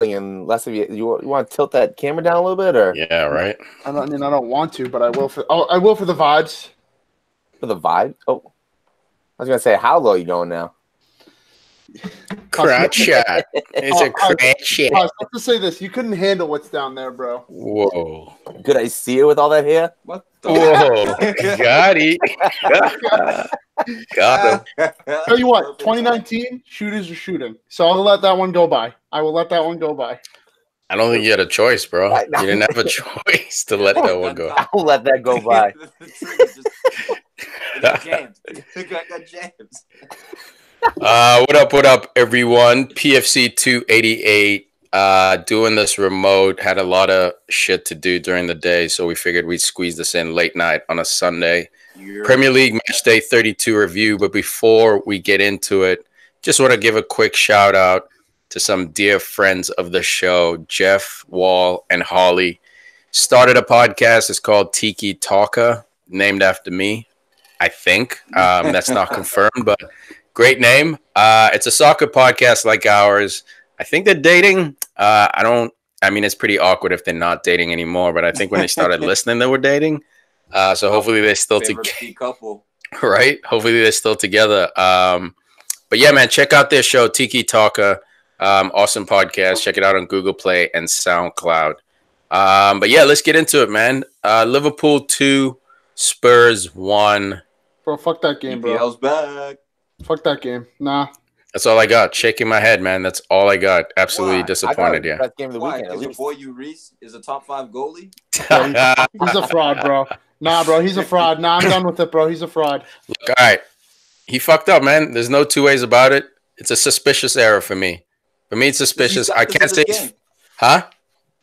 and less of you want to tilt that camera down a little bit, or Yeah, right. I don't want to, but I will for the vibes. for the vibe? Oh, I was gonna say, how low are you going now? Crotch shot. It's a crotch shot. Let's just say this: you couldn't handle what's down there, bro. Whoa. Could I see it with all that hair? What the Whoa. Got it. Got him. Tell you what, 2019 shooters are shooting, so I'll let that one go by. I will let that one go by. I don't think you had a choice, bro. You didn't have a choice to let that one go. I'll let that go by. Got James. What up, everyone? PFC 288. Doing this remote. Had a lot of shit to do during the day, so we figured we'd squeeze this in late night on a Sunday. Premier League Matchday 32 review. But before we get into it, just want to give a quick shout out to some dear friends of the show, Jeff, Wall, and Holly. Started a podcast. It's called Tiki Talker, named after me, I think. That's not confirmed, but great name. It's a soccer podcast like ours. I think they're dating. I mean, it's pretty awkward if they're not dating anymore, but I think when they started listening, they were dating. So hopefully they're still together. Couple. Right? Hopefully they're still together. But yeah, man, check out their show, Tiki Talker. Awesome podcast. Check it out on Google Play and SoundCloud. But yeah, let's get into it, man. Liverpool 2, Spurs 1. Bro, fuck that game, bro. EPL's back. Fuck that game. Nah. That's all I got. Shaking my head, man. That's all I got. Absolutely disappointed, yeah. Best game of the Why? weekend, at Because your least. boy Reese is a top 5 goalie? He's a fraud, bro. Nah, bro, he's a fraud. Nah, I'm done with it, bro. He's a fraud. Look, all right. He fucked up, man. There's no two ways about it. It's a suspicious error for me. For me, it's suspicious. I can't say it's... Huh?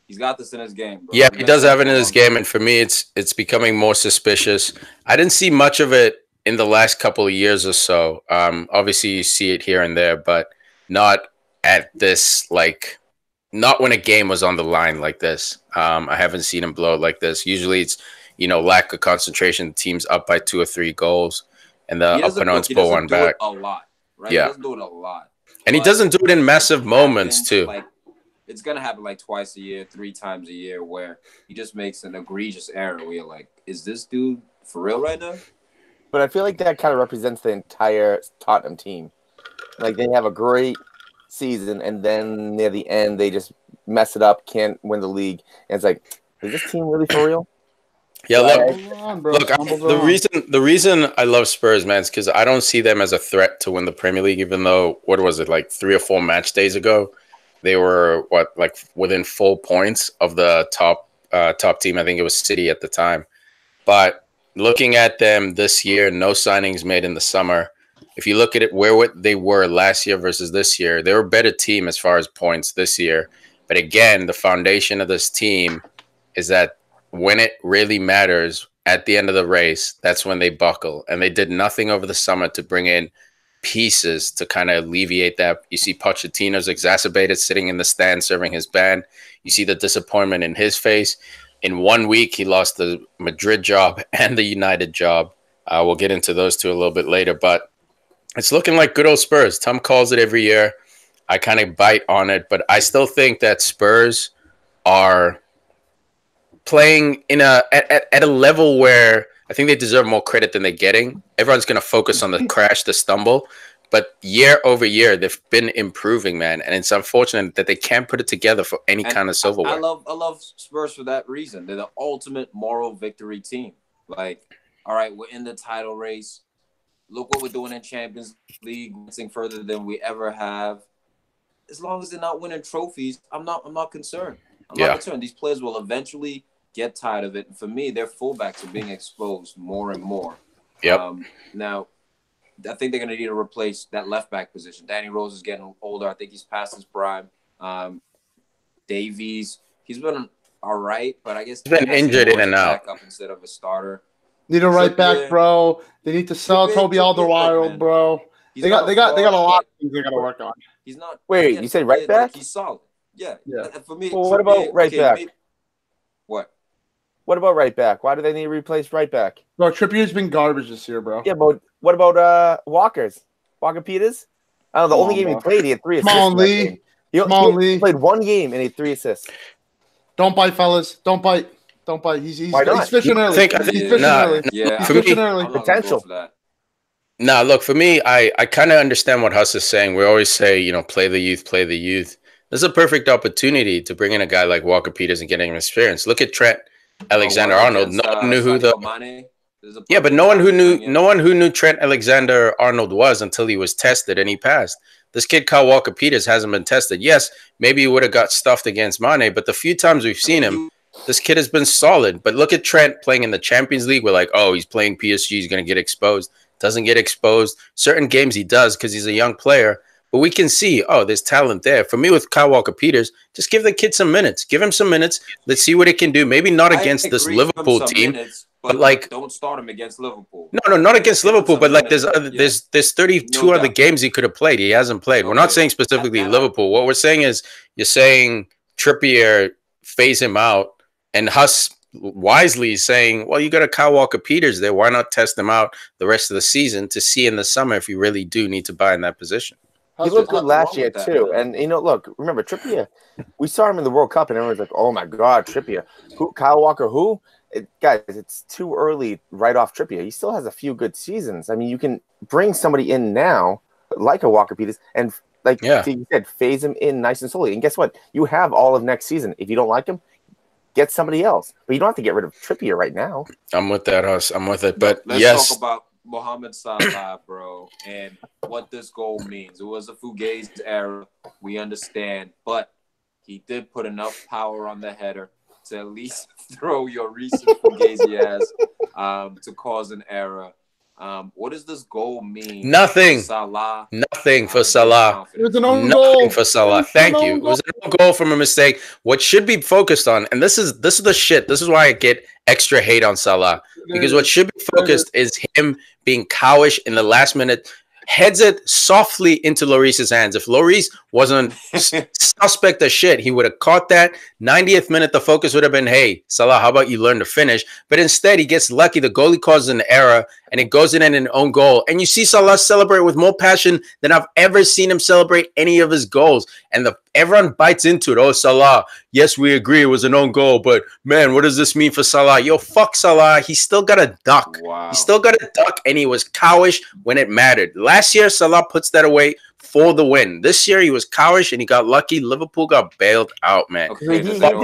He's got this in his game, bro. Yeah, he does have it in his game, and for me, it's becoming more suspicious. I didn't see much of it in the last couple of years or so. Obviously, you see it here and there, but not at this, like, not when a game was on the line like this. I haven't seen him blow it like this. Usually, it's, lack of concentration. The team's up by 2 or 3 goals, and the opponents pull one back. A lot, right? Yeah. He doesn't do it a lot. And he doesn't do it in massive moments, too. Like, it's going to happen like twice a year, 3 times a year, where he just makes an egregious error where you're like, is this dude for real right now? But I feel like that kind of represents the entire Tottenham team. Like, they have a great season, and then near the end, they just mess it up, can't win the league. And it's like, is this team really for real? Yeah, look, the reason I love Spurs, man, is because I don't see them as a threat to win the Premier League, even though, what was it, like 3 or 4 match days ago, they were, within 4 points of the top team. I think it was City at the time. But looking at them this year, no signings made in the summer. If you look at it where they were last year versus this year, they were a better team as far as points this year. But again, the foundation of this team is that when it really matters at the end of the race, that's when they buckle. And they did nothing over the summer to bring in pieces to kind of alleviate that. You see Pochettino's exacerbated, sitting in the stand, serving his band. You see the disappointment in his face. In 1 week, he lost the Madrid job and the United job. We'll get into those 2 a little bit later. But it's looking like good old Spurs. Tom calls it every year. I kind of bite on it. But I still think that Spurs are playing at a level where I think they deserve more credit than they're getting. Everyone's going to focus on the crash, the stumble. But year over year, they've been improving, man. And it's unfortunate that they can't put it together for any kind of silverware. I love Spurs for that reason. They're the ultimate moral victory team. Like, all right, we're in the title race. Look what we're doing in Champions League, advancing further than we ever have. As long as they're not winning trophies, I'm not concerned. I'm not concerned. These players will eventually get tired of it. And for me, their fullbacks are being exposed more and more. Yep. Now, I think they're going to need to replace that left back position. Danny Rose is getting older. I think he's past his prime. Davies, he's been all right, but I guess he's been injured in and out. Up instead of a starter. Need a right back, bro. They need to sell Toby Alderweireld, bro. They got a lot of things they got to work on. He's not. Wait, you said right back? He's solid. Yeah. For me, well, what about right back? What? What about right back? Why do they need to replace right back? Bro, Trippier's been garbage this year, bro. Yeah, but what about Walker Peters? I don't know. The only game he played, he had 3 assists. Come on, Lee. Come on, Lee. Played one game and he had 3 assists. Don't bite, fellas. Don't bite. Don't bite. He's fishing early. I think he's fishing early. Yeah, he's fishing early. Potential. Nah, look, for me, I kind of understand what Huss is saying. We always say, you know, play the youth, play the youth. This is a perfect opportunity to bring in a guy like Walker Peters and getting him experience. Look at Trent Alexander-Arnold. No one knew who but no one who knew Trent Alexander-Arnold was until he was tested and he passed. This kid, Kyle Walker-Peters, hasn't been tested. Yes, maybe he would have got stuffed against Mane, but the few times we've seen him, this kid has been solid. But look at Trent playing in the Champions League. We're like, oh, he's playing PSG. He's going to get exposed. Doesn't get exposed. Certain games he does because he's a young player. But we can see, oh, there's talent there. For me, with Kyle Walker-Peters, just give the kid some minutes. Give him some minutes. Let's see what he can do. Maybe not against this Liverpool team. But like, don't start him against Liverpool. No, not against Liverpool. But like, there's 32 other games he could have played. He hasn't played. We're not saying specifically Liverpool. What we're saying is, you're saying Trippier, phase him out, and Huss wisely is saying, well, you got a Kyle Walker-Peters there. Why not test him out the rest of the season to see in the summer if you really do need to buy in that position? He looked good last year too, and you know, look, remember Trippier? We saw him in the World Cup, and everyone's like, "Oh my God, Trippier! Who? Kyle Walker? Who?" Guys, it's too early right off Trippier. He still has a few good seasons. I mean, you can bring somebody in now, like a Walker Peters, and like you said, phase him in nice and slowly. And guess what? You have all of next season. If you don't like him, get somebody else. But you don't have to get rid of Trippier right now. I'm with that, Huss. I'm with it. But let's talk about Mohamed Salah, bro, and what this goal means. It was a Fugazi error. We understand, but he did put enough power on the header to at least throw your recent Fugazi ass to cause an error. What does this goal mean? Nothing. For Salah. Nothing for Salah. It was an own Nothing goal. for Salah. Thank you. It was an own goal from a mistake. What should be focused on, and this is the shit. This is why I get extra hate on Salah. Because what should be focused is him being cowish in the last minute, heads it softly into Lloris's hands. If Lloris wasn't suspect of shit, he would have caught that. 90th minute, the focus would have been, hey, Salah, how about you learn to finish? But instead, he gets lucky. The goalie causes an error, and it goes in an own goal. And you see Salah celebrate with more passion than I've ever seen him celebrate any of his goals. And everyone bites into it. Oh, Salah, yes, we agree it was an own goal, but man, what does this mean for Salah? Yo, fuck Salah. He still got a duck. Wow. He still got a duck, and he was cowish when it mattered. Last year, Salah puts that away for the win. This year, he was cowish, and he got lucky. Liverpool got bailed out, man. Okay, he did that on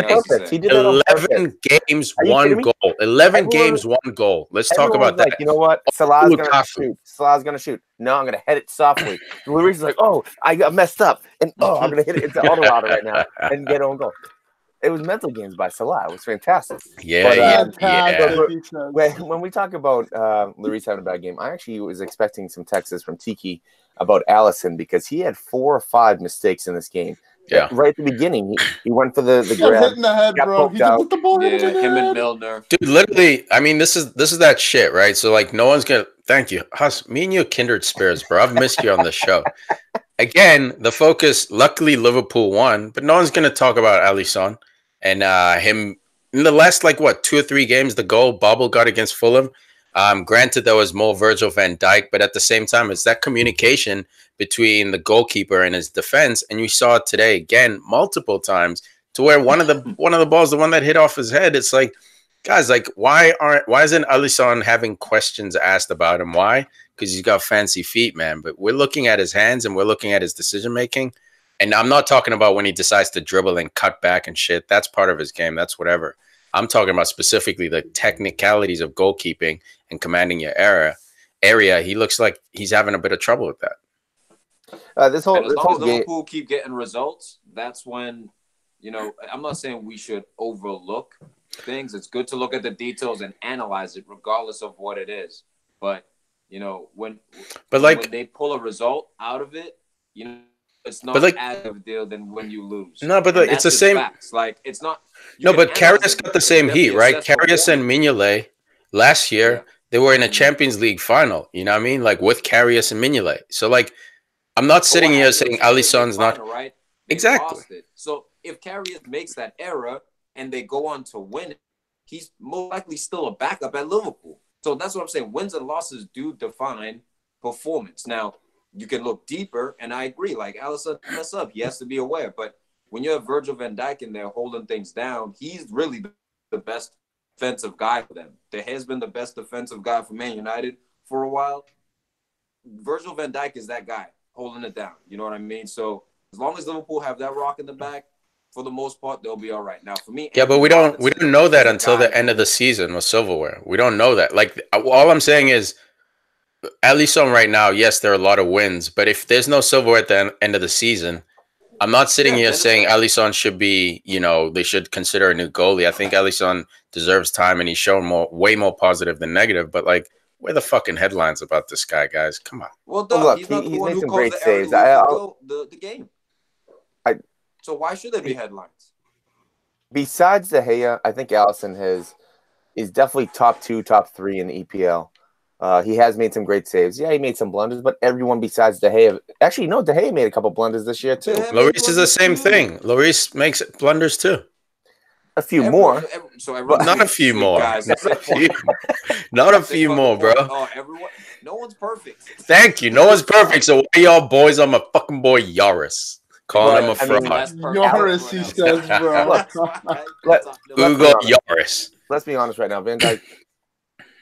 purpose. He did that on purpose. 11 games, one goal. 11 games, one goal. Let's talk about that. You know what? Salah's going to shoot. Salah's going to shoot. No, I'm going to head it softly. Lloris is like, oh, I got messed up. And, I'm going to hit it into auto right now and get on goal. It was mental games by Salah. It was fantastic. Yeah. When we talk about Lloris having a bad game, I actually was expecting some texts from Tiki about Alisson because he had 4 or 5 mistakes in this game. Yeah, right at the beginning, he went for the grab. Hitting the head, bro. He just put the ball into the him head. and Milner. Dude, literally, I mean, this is that shit, right? So like, no one's gonna. Thank you, Huss. Me and you are kindred spirits, bro. I've missed you on the show. Again, the focus. Luckily, Liverpool won, but no one's gonna talk about Alisson and him in the last 2 or 3 games. The goal Bobble got against Fulham. Granted, there was more Virgil van Dijk, but at the same time, it's that communication between the goalkeeper and his defense, and you saw it today again multiple times to where one of the balls, the one that hit off his head, it's like, guys, like why isn't Alisson having questions asked about him? Why? Because he's got fancy feet, man. But we're looking at his hands and we're looking at his decision making, and I'm not talking about when he decides to dribble and cut back and shit. That's part of his game. That's whatever. I'm talking about specifically the technicalities of goalkeeping and commanding your area. He looks like he's having a bit of trouble with that. As long as Liverpool keep getting results, that's when, I'm not saying we should overlook things. It's good to look at the details and analyze it regardless of what it is. But, when they pull a result out of it, it's not as of a deal than when you lose. No, but it's the same. Facts. Like, it's not. No, but Karius got the same heat, right? Karius and Mignolet last year, they were in a Champions League final. You know what I mean? Like with Karius and Mignolet. So, like, I'm not sitting here saying Alisson's not. Right? Exactly. So if Karius makes that error and they go on to win it, he's most likely still a backup at Liverpool. So that's what I'm saying. Wins and losses do define performance. Now, you can look deeper. And I agree. Like Alisson mess up, he has to be aware. But when you have Virgil van Dijk in there holding things down, he's really the best defensive guy for them. There has been the best defensive guy for Man United for a while. Virgil van Dijk is that guy holding it down. You know what I mean? So as long as Liverpool have that rock in the back, for the most part, they'll be all right. Now, for me, yeah, but we don't know that until the end of the season with silverware. We don't know that. Like, all I'm saying is, at least on right now, yes, there are a lot of wins, but if there's no silverware at the end of the season, I'm not sitting here saying Alisson should be, you know, they should consider a new goalie. I think Alisson deserves time, and he's shown way more positive than negative. But like, where the fucking headlines about this guy, guys? Come on. Well, look, he's not the one made who some caused great the saves. the game. So why should there be headlines? Besides De Gea, I think Alisson is definitely top 2, top 3 in the EPL. He has made some great saves. Yeah, he made some blunders, but everyone besides De Gea, actually, no, De Gea made a couple blunders this year too. Lloris is the same thing. Lloris makes blunders too. A few more. Not a few more. Guys. Not a few more, bro. Oh, everyone. No one's perfect. Thank you. No one's perfect. So why y'all boys on my fucking boy Lloris? Calling him a fraud. Lloris, he says, bro. Hugo Lloris. Let's be honest right now. Van Dijk,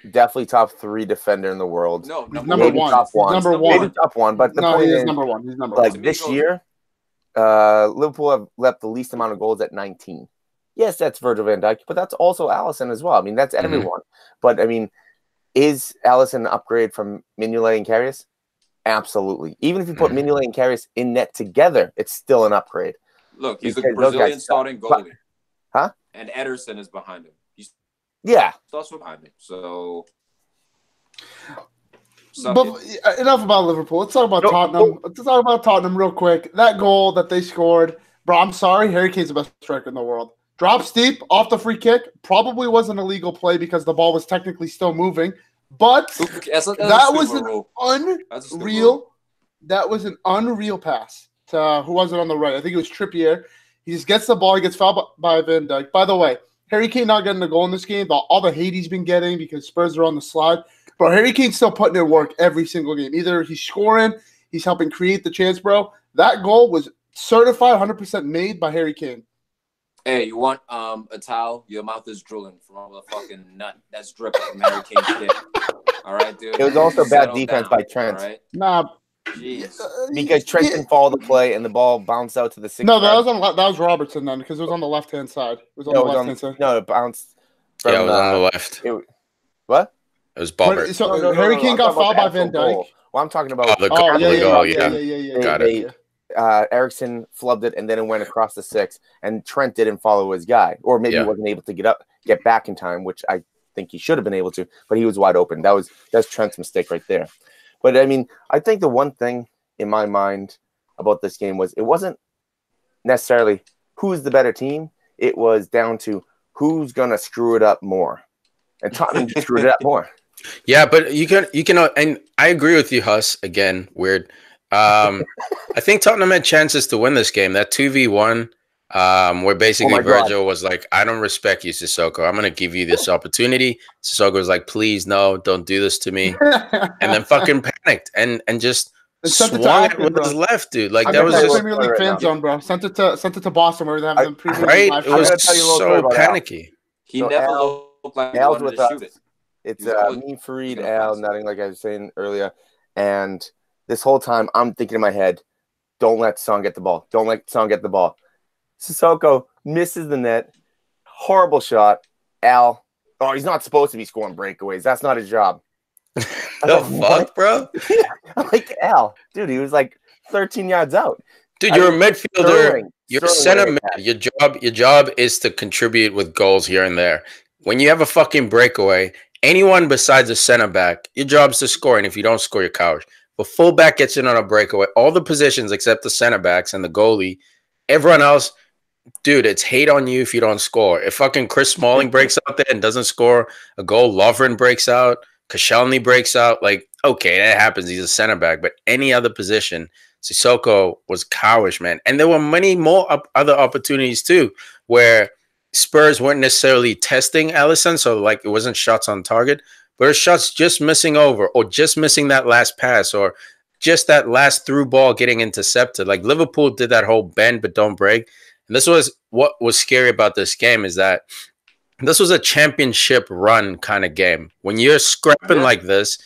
definitely top 3 defender in the world. No, number one. Top 1. Number one. Maybe top 1, but the point is number 1. He's number 1. one. This year, Liverpool have left the least amount of goals at 19. Yes, that's Virgil van Dijk, but that's also Alisson as well. I mean, that's everyone. But I mean, is Alisson an upgrade from Mignolet and Karius? Absolutely. Even if you put Mignolet and Karius in net together, it's still an upgrade. Look, he's a Brazilian starting goalie. Huh? And Ederson is behind him. Starts behind him. So. But enough about Liverpool. Let's talk about Tottenham. Let's talk about Tottenham real quick. That goal that they scored, bro, I'm sorry. Harry Kane's the best striker in the world. Drops deep off the free kick. Probably was an illegal play because the ball was technically still moving. But that was an unreal pass to who was it on the right? I think it was Trippier. He just gets the ball. He gets fouled by Van Dijk. By the way, Harry Kane not getting a goal in this game. All the hate he's been getting because Spurs are on the slide. But Harry Kane's still putting in work every single game. Either he's scoring, he's helping create the chance, bro. That goal was certified 100% made by Harry Kane. Hey, you want a towel? Your mouth is drooling from all the fucking nut that's dripping from Harry Kane's dick. All right, dude. It was also bad defense by Trent. Right? Nah. Jeez. Because Trent didn't follow the play and the ball bounced out to the 6. No, that was Robertson then because it was on the left-hand side. It was on the left-hand side. No, it bounced. It was on the left. What? It was Bobbert. So Harry Kane got fouled by Van Dijk. Well, I'm talking about the goal. Yeah. Got it. Eriksson flubbed it, and then it went across the 6, and Trent didn't follow his guy, or maybe he wasn't able to get back in time, which I think he should have been able to, but he was wide open. That's Trent's mistake right there. But I mean, I think the one thing in my mind about this game was it wasn't necessarily who's the better team. It was down to who's gonna screw it up more, and Tottenham screwed it up more. Yeah, but you can, and I agree with you, Huss. Again, weird. I think Tottenham had chances to win this game. That 2v1, where basically Virgil was like, I don't respect you, Sissoko. I'm going to give you this opportunity. Sissoko was like, please, no, don't do this to me. And then fucking panicked and just swung it with his left, dude. Like, that was just Premier League fan zone, bro. Sent it to Boston where they have them Premier League. Right? It was so panicky. He never looked like he wanted to shoot it. It's me, Fareed, Al, nothing like I was saying earlier. And this whole time, I'm thinking in my head, don't let Son get the ball. Don't let Son get the ball. Sissoko misses the net. Horrible shot. Al, he's not supposed to be scoring breakaways. That's not his job. The fuck, bro? I'm like, Al, dude, he was like 13 yards out. Dude, you're a midfielder. You're a center mid. Your job is to contribute with goals here and there. When you have a fucking breakaway, anyone besides a center back, your job is to score. And if you don't score, you're coward. But fullback gets in on a breakaway. All the positions except the center backs and the goalie, everyone else, dude, it's hate on you if you don't score. If fucking Chris Smalling breaks out there and doesn't score a goal, Lovren breaks out, Koscielny breaks out, like, okay, that happens. He's a center back. But any other position, Sissoko was cowish, man. And there were many more other opportunities too where Spurs weren't necessarily testing Alisson, so like it wasn't shots on target. But shots just missing over or just missing that last pass or just that last through ball getting intercepted. Like Liverpool did that whole bend but don't break. And this was what was scary about this game is that this was a championship run kind of game. When you're scrapping like this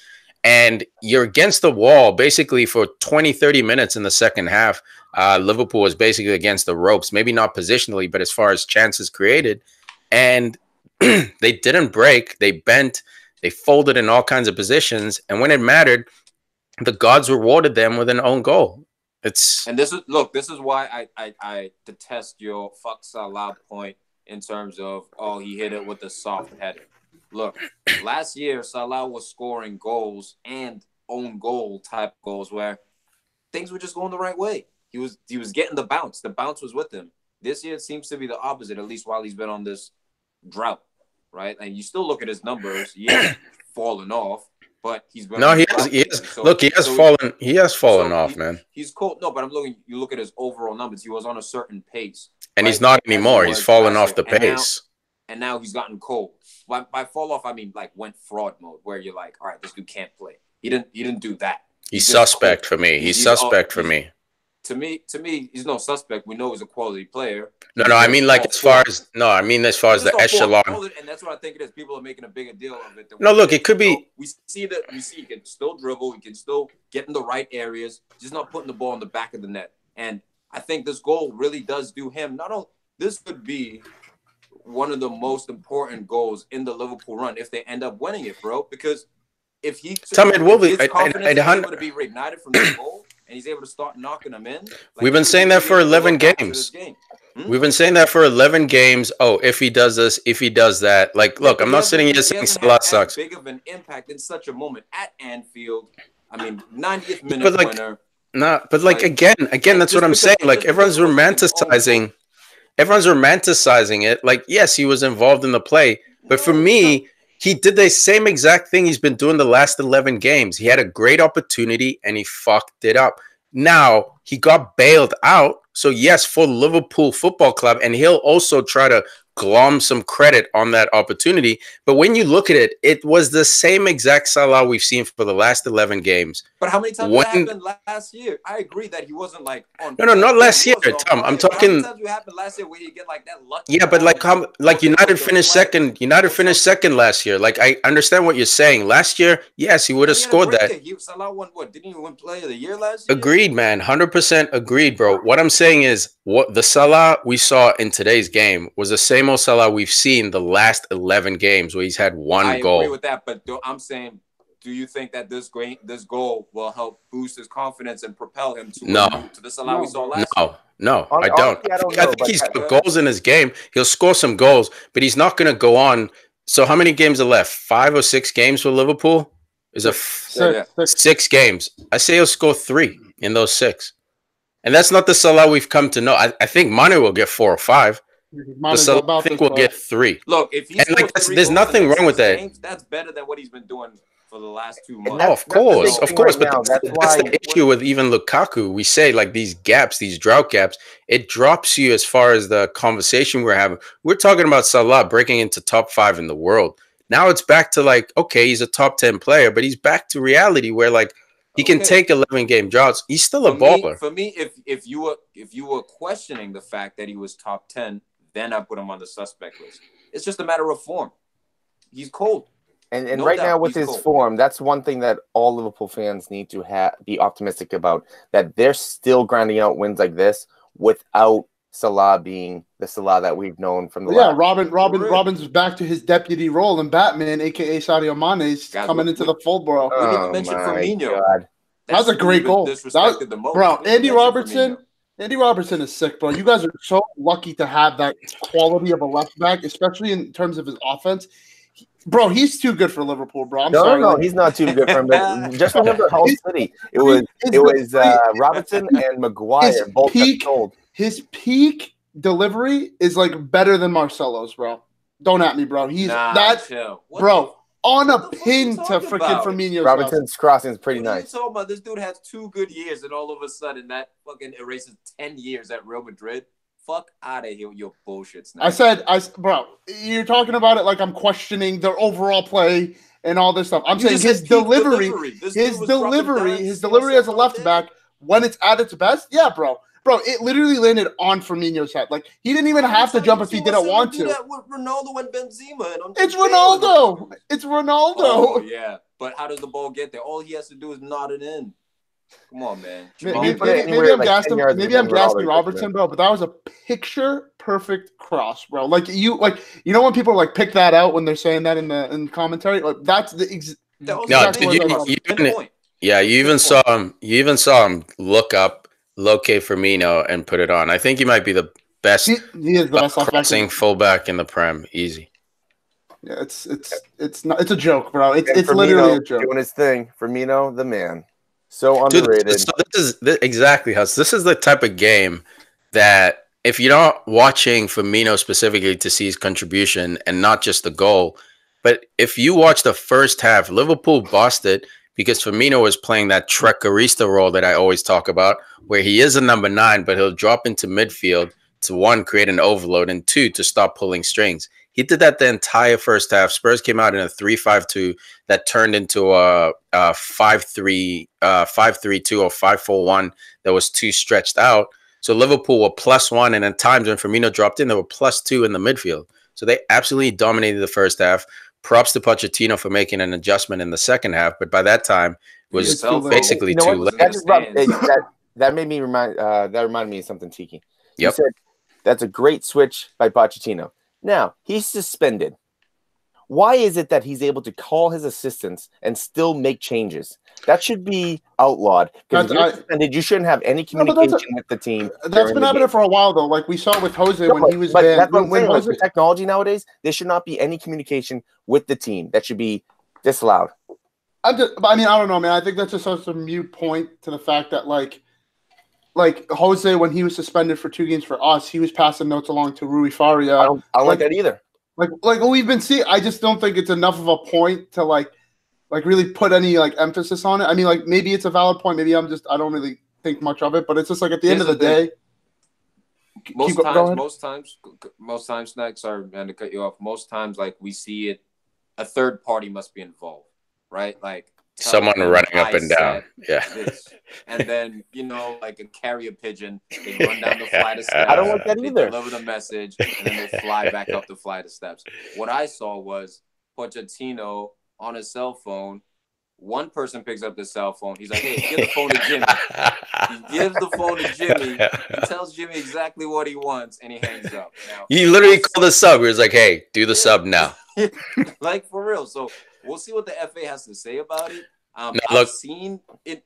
and you're against the wall basically for 20, 30 minutes in the second half, Liverpool was basically against the ropes, maybe not positionally, but as far as chances created. And they didn't break. They bent. They folded in all kinds of positions. And when it mattered, the gods rewarded them with an own goal. And this is why I detest your fuck Salah point in terms of, oh, he hit it with a soft header. Look, last year, Salah was scoring goals and own goal type goals where things were just going the right way. He was getting the bounce. The bounce was with him. This year, it seems to be the opposite, at least while he's been on this drought, right? And you still look at his numbers. He hasn't fallen off, but he's been. No, he has. So, look, he has fallen. He has fallen off, man. He's cold. No, but I'm looking. You look at his overall numbers. He was on a certain pace. And he's not anymore. He's fallen off the pace. And now he's gotten cold. By fall off, I mean like went fraud mode, where you're like, all right, this dude can't play. He didn't do that. He's suspect for me. He's suspect for me. To me, he's no suspect. We know he's a quality player. No, I mean like as far as the echelon. And that's what I think it is. People are making a bigger deal of it. No, look, it could be. We see he can still dribble. He can still get in the right areas. Just not putting the ball in the back of the net. And I think this goal really does do him. Not only this could be one of the most important goals in the Liverpool run if they end up winning it, bro. Because if his confidence is able to be reignited from the goal and he's able to start knocking them in. Like, we've been saying that for 11 games. We've been saying that for 11 games. Oh, if he does this, if he does that. Like, look, I'm not sitting here saying Salah sucks. Big of an impact in such a moment at Anfield. I mean, 90th minute winner. Nah, but like again, that's what I'm saying. Like everyone's romanticizing it. Like, yes, he was involved in the play, but for me, he did the same exact thing he's been doing the last 11 games. He had a great opportunity and he fucked it up. Now he got bailed out. So yes, for Liverpool Football Club, and he'll also try to glom some credit on that opportunity. But when you look at it, it was the same exact Salah we've seen for the last 11 games. But how many times that happened last year? I agree that he wasn't like on. No, not last year, Tom. I'm talking. How many times happened last year where you get like that lucky? Yeah, but like United finished second. United finished second last year. Like I understand what you're saying. Last year, yes, he would have scored that. Salah won what? Didn't he win Player of the Year last year? Agreed, man. 100% agreed, bro. What I'm saying is, what the Salah we saw in today's game was the same old Salah we've seen the last 11 games where he's had one goal. I agree with that, but I'm saying, do you think that this goal will help boost his confidence and propel him to the Salah we saw last year? No, I don't. I think he's got goals in his game. He'll score some goals, but he's not going to go on. So how many games are left? 5 or 6 games for Liverpool? Is a 6 games. I say he'll score 3 in those 6. And that's not the Salah we've come to know. I think Mane will get 4 or 5. I think we'll get 3. Look, if he's there's nothing wrong with that. That's better than what he's been doing for the last 2 months. Oh, of course. But that's the issue with even Lukaku. We say like these gaps, these drought gaps, it drops you as far as the conversation we're having. We're talking about Salah breaking into top 5 in the world. Now it's back to like, okay, he's a top 10 player, but he's back to reality where like he can take 11-game droughts. He's still a baller. For me, if you were questioning the fact that he was top 10, then I put him on the suspect list. It's just a matter of form. He's cold. And right now with his form, that's one thing that all Liverpool fans need to be optimistic about, that they're still grinding out wins like this without Salah being the Salah that we've known from the last. Robin's back to his deputy role, and Batman, a.k.a. Sadio Mane, is coming into the fold, bro. We didn't mention Firmino. That was a great goal. Bro, Andy Robertson is sick, bro. You guys are so lucky to have that quality of a left back, especially in terms of his offense. Bro, he's too good for Liverpool, bro. I'm sorry. No, he's not too good for him. But just remember Hull City. It was Robertson and Maguire both got sold. His peak delivery is like better than Marcelo's, bro. Don't at me, bro. He's bro. On a pin to freaking Firmino. Robertson's crossing is pretty nice. Talking about this dude has 2 good years, and all of a sudden that fucking erases 10 years at Real Madrid. Fuck out of here with your bullshit. Bro, you're talking about it like I'm questioning their overall play and all this stuff. I'm saying his delivery as a left back when it's at its best. Yeah, bro, it literally landed on Firmino's head. Like he didn't even have to jump if he didn't want to. That with Ronaldo and Benzema. And it's Ronaldo. It's Ronaldo. Oh yeah, but how does the ball get there? All he has to do is nod it in. Come on, man. Maybe I'm gassing Robertson, bro, but that was a picture perfect cross, bro. Like you know when people like pick that out when they're saying that in commentary, like that's the you even saw him look up, locate Firmino, and put it on. I think he might be the best. He is the best crossing fullback in the Prem. Easy. Yeah, it's a joke, bro. It's Firmino, literally a joke. Doing his thing, Firmino, the man. So underrated. Dude, so this is exactly, Huss. This is the type of game that if you're not watching Firmino specifically to see his contribution and not just the goal, but if you watch the first half, Liverpool bossed it because Firmino was playing that Trequarista role that I always talk about, where he is a number 9, but he'll drop into midfield to 1, create an overload, and 2, to stop pulling strings. He did that the entire first half. Spurs came out in a 3-5-2 that turned into a 5-3-2 or 5-4-1 that was 2 stretched out. So Liverpool were +1, and at times when Firmino dropped in, they were +2 in the midfield. So they absolutely dominated the first half. Props to Pochettino for making an adjustment in the second half, but by that time it was basically too late. That made me reminded me of something, Tiki. You said that's a great switch by Pochettino. Now, he's suspended. Why is it that he's able to call his assistants and still make changes? That should be outlawed. Because if you're suspended, you shouldn't have any communication with the team. That's been happening for a while, though. Like we saw with Jose when he was banned. With technology nowadays, there should not be any communication with the team. That should be disallowed. I don't know, man. I think that's just such a mute point to the fact that, like Jose, when he was suspended for 2 games for us, he was passing notes along to Rui Faria. I don't like that either. Like we've been seeing, I just don't think it's enough of a point to like really put any emphasis on it. I mean, maybe it's a valid point. Maybe I don't really think much of it. But it's just at the end of the day. Most times, Snacks, sorry, man, to cut you off. Most times, we see it, a third party must be involved, right? Someone running up and down. Yeah. And then, a carrier pigeon, they run down the flight of steps. I don't want that either. They deliver the message, and then they fly back up the flight of steps. What I saw was Pochettino on his cell phone. One person picks up the cell phone. He's like, hey, give the phone to Jimmy. He gives the phone to Jimmy. He tells Jimmy exactly what he wants, and he hangs up. Now, he literally called the sub. He was like, hey, do the sub now. For real. So we'll see what the FA has to say about it. I've seen it,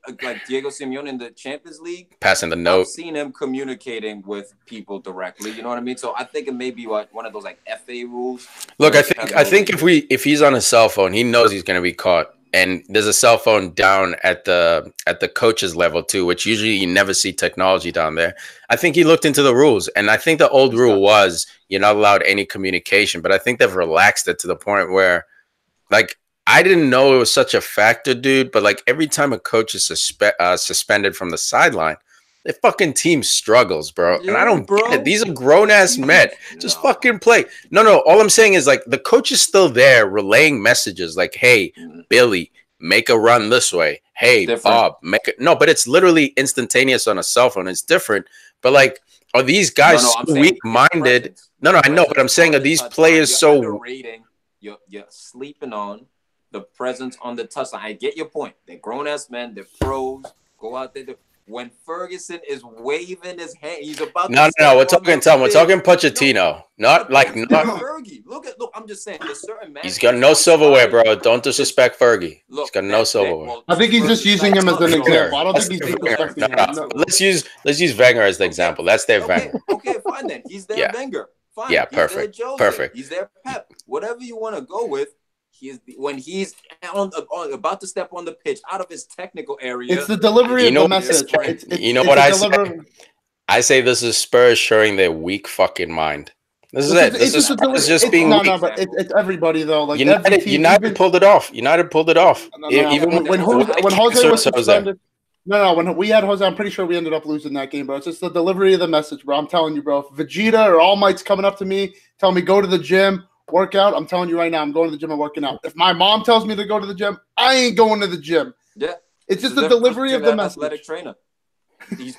Diego Simeone in the Champions League. Passing the note. I've seen him communicating with people directly. You know what I mean? So I think it may be one of those FA rules. Look, I think if he's on his cell phone, he knows he's going to be caught. And there's a cell phone down at the coach's level too, which usually you never see technology down there. I think he looked into the rules, and I think the old rule was you're not allowed any communication, but I think they've relaxed it to the point where, I didn't know it was such a factor, dude. But every time a coach is suspended from the sideline, the fucking team struggles, bro. Yeah, and I don't get it. These are grown ass men. Just fucking play. No. All I'm saying is the coach is still there relaying messages hey, Billy, make a run this way. Hey, Bob, make it. No, but it's literally instantaneous on a cell phone. It's different. But are these guys weak-minded? No, I know. But I'm saying, are these players so? You're sleeping on the presence on the touchline. I get your point. They're grown-ass men. They're pros. Go out there. When Ferguson is waving his hand, he's about to... No. We're talking Pochettino. Not Fergie. Look, I'm just saying. There's certain he's got no silverware, bro. Don't disrespect Fergie. He's got no silverware. I think he's just using him as an example. I don't think he's disrespecting him. Let's use Wenger as the example. That's their Wenger. Okay, fine then. He's their Wenger. Fine. Yeah, perfect. Perfect. He's their Pep. Whatever you want to go with. When he's about to step on the pitch out of his technical area. It's the delivery of the message. What I say? I say this is Spurs showing their weak fucking mind. This is it. This is Spurs just being weak. No, but it's everybody though. United pulled it off. Even when Jose was suspended. No, when we had Jose, I'm pretty sure we ended up losing that game, bro. It's just the delivery of the message, bro. I'm telling you, bro. If Vegeta or All Might's coming up to me, telling me go to the gym, workout. I'm telling you right now, I'm going to the gym and working out. If my mom tells me to go to the gym, I ain't going to the gym. Yeah. It's just the delivery of the message. Athletic trainer.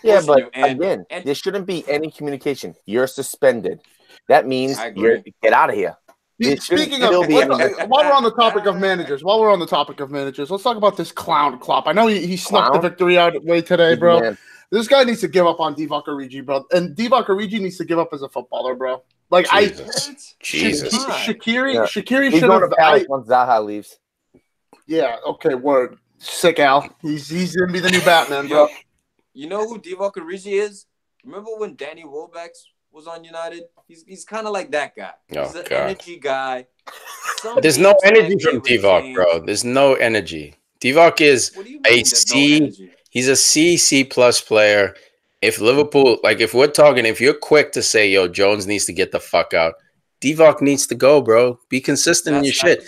Yeah, but again, there shouldn't be any communication. You're suspended. That means get out of here. Speaking of, while we're on the topic of managers, let's talk about this clown Klopp. I know he snuck the victory out way today, bro. Man. This guy needs to give up on Divock Origi, bro. And Divock Origi needs to give up as a footballer, bro. Like Jesus. Shaqiri should have once Zaha leaves. Yeah, okay, word. Sick Al. He's gonna be the new Batman, bro. You know who Divock Origi is? Remember when Danny Welbeck was on United? He's kind of like that guy. He's an energy guy. There's no energy from Divock, bro. There's no energy. Divock is a C. He's a C plus player. If Liverpool, like if we're talking, if you're quick to say, yo, Jones needs to get the fuck out, Divock needs to go, bro. Be consistent in your shit.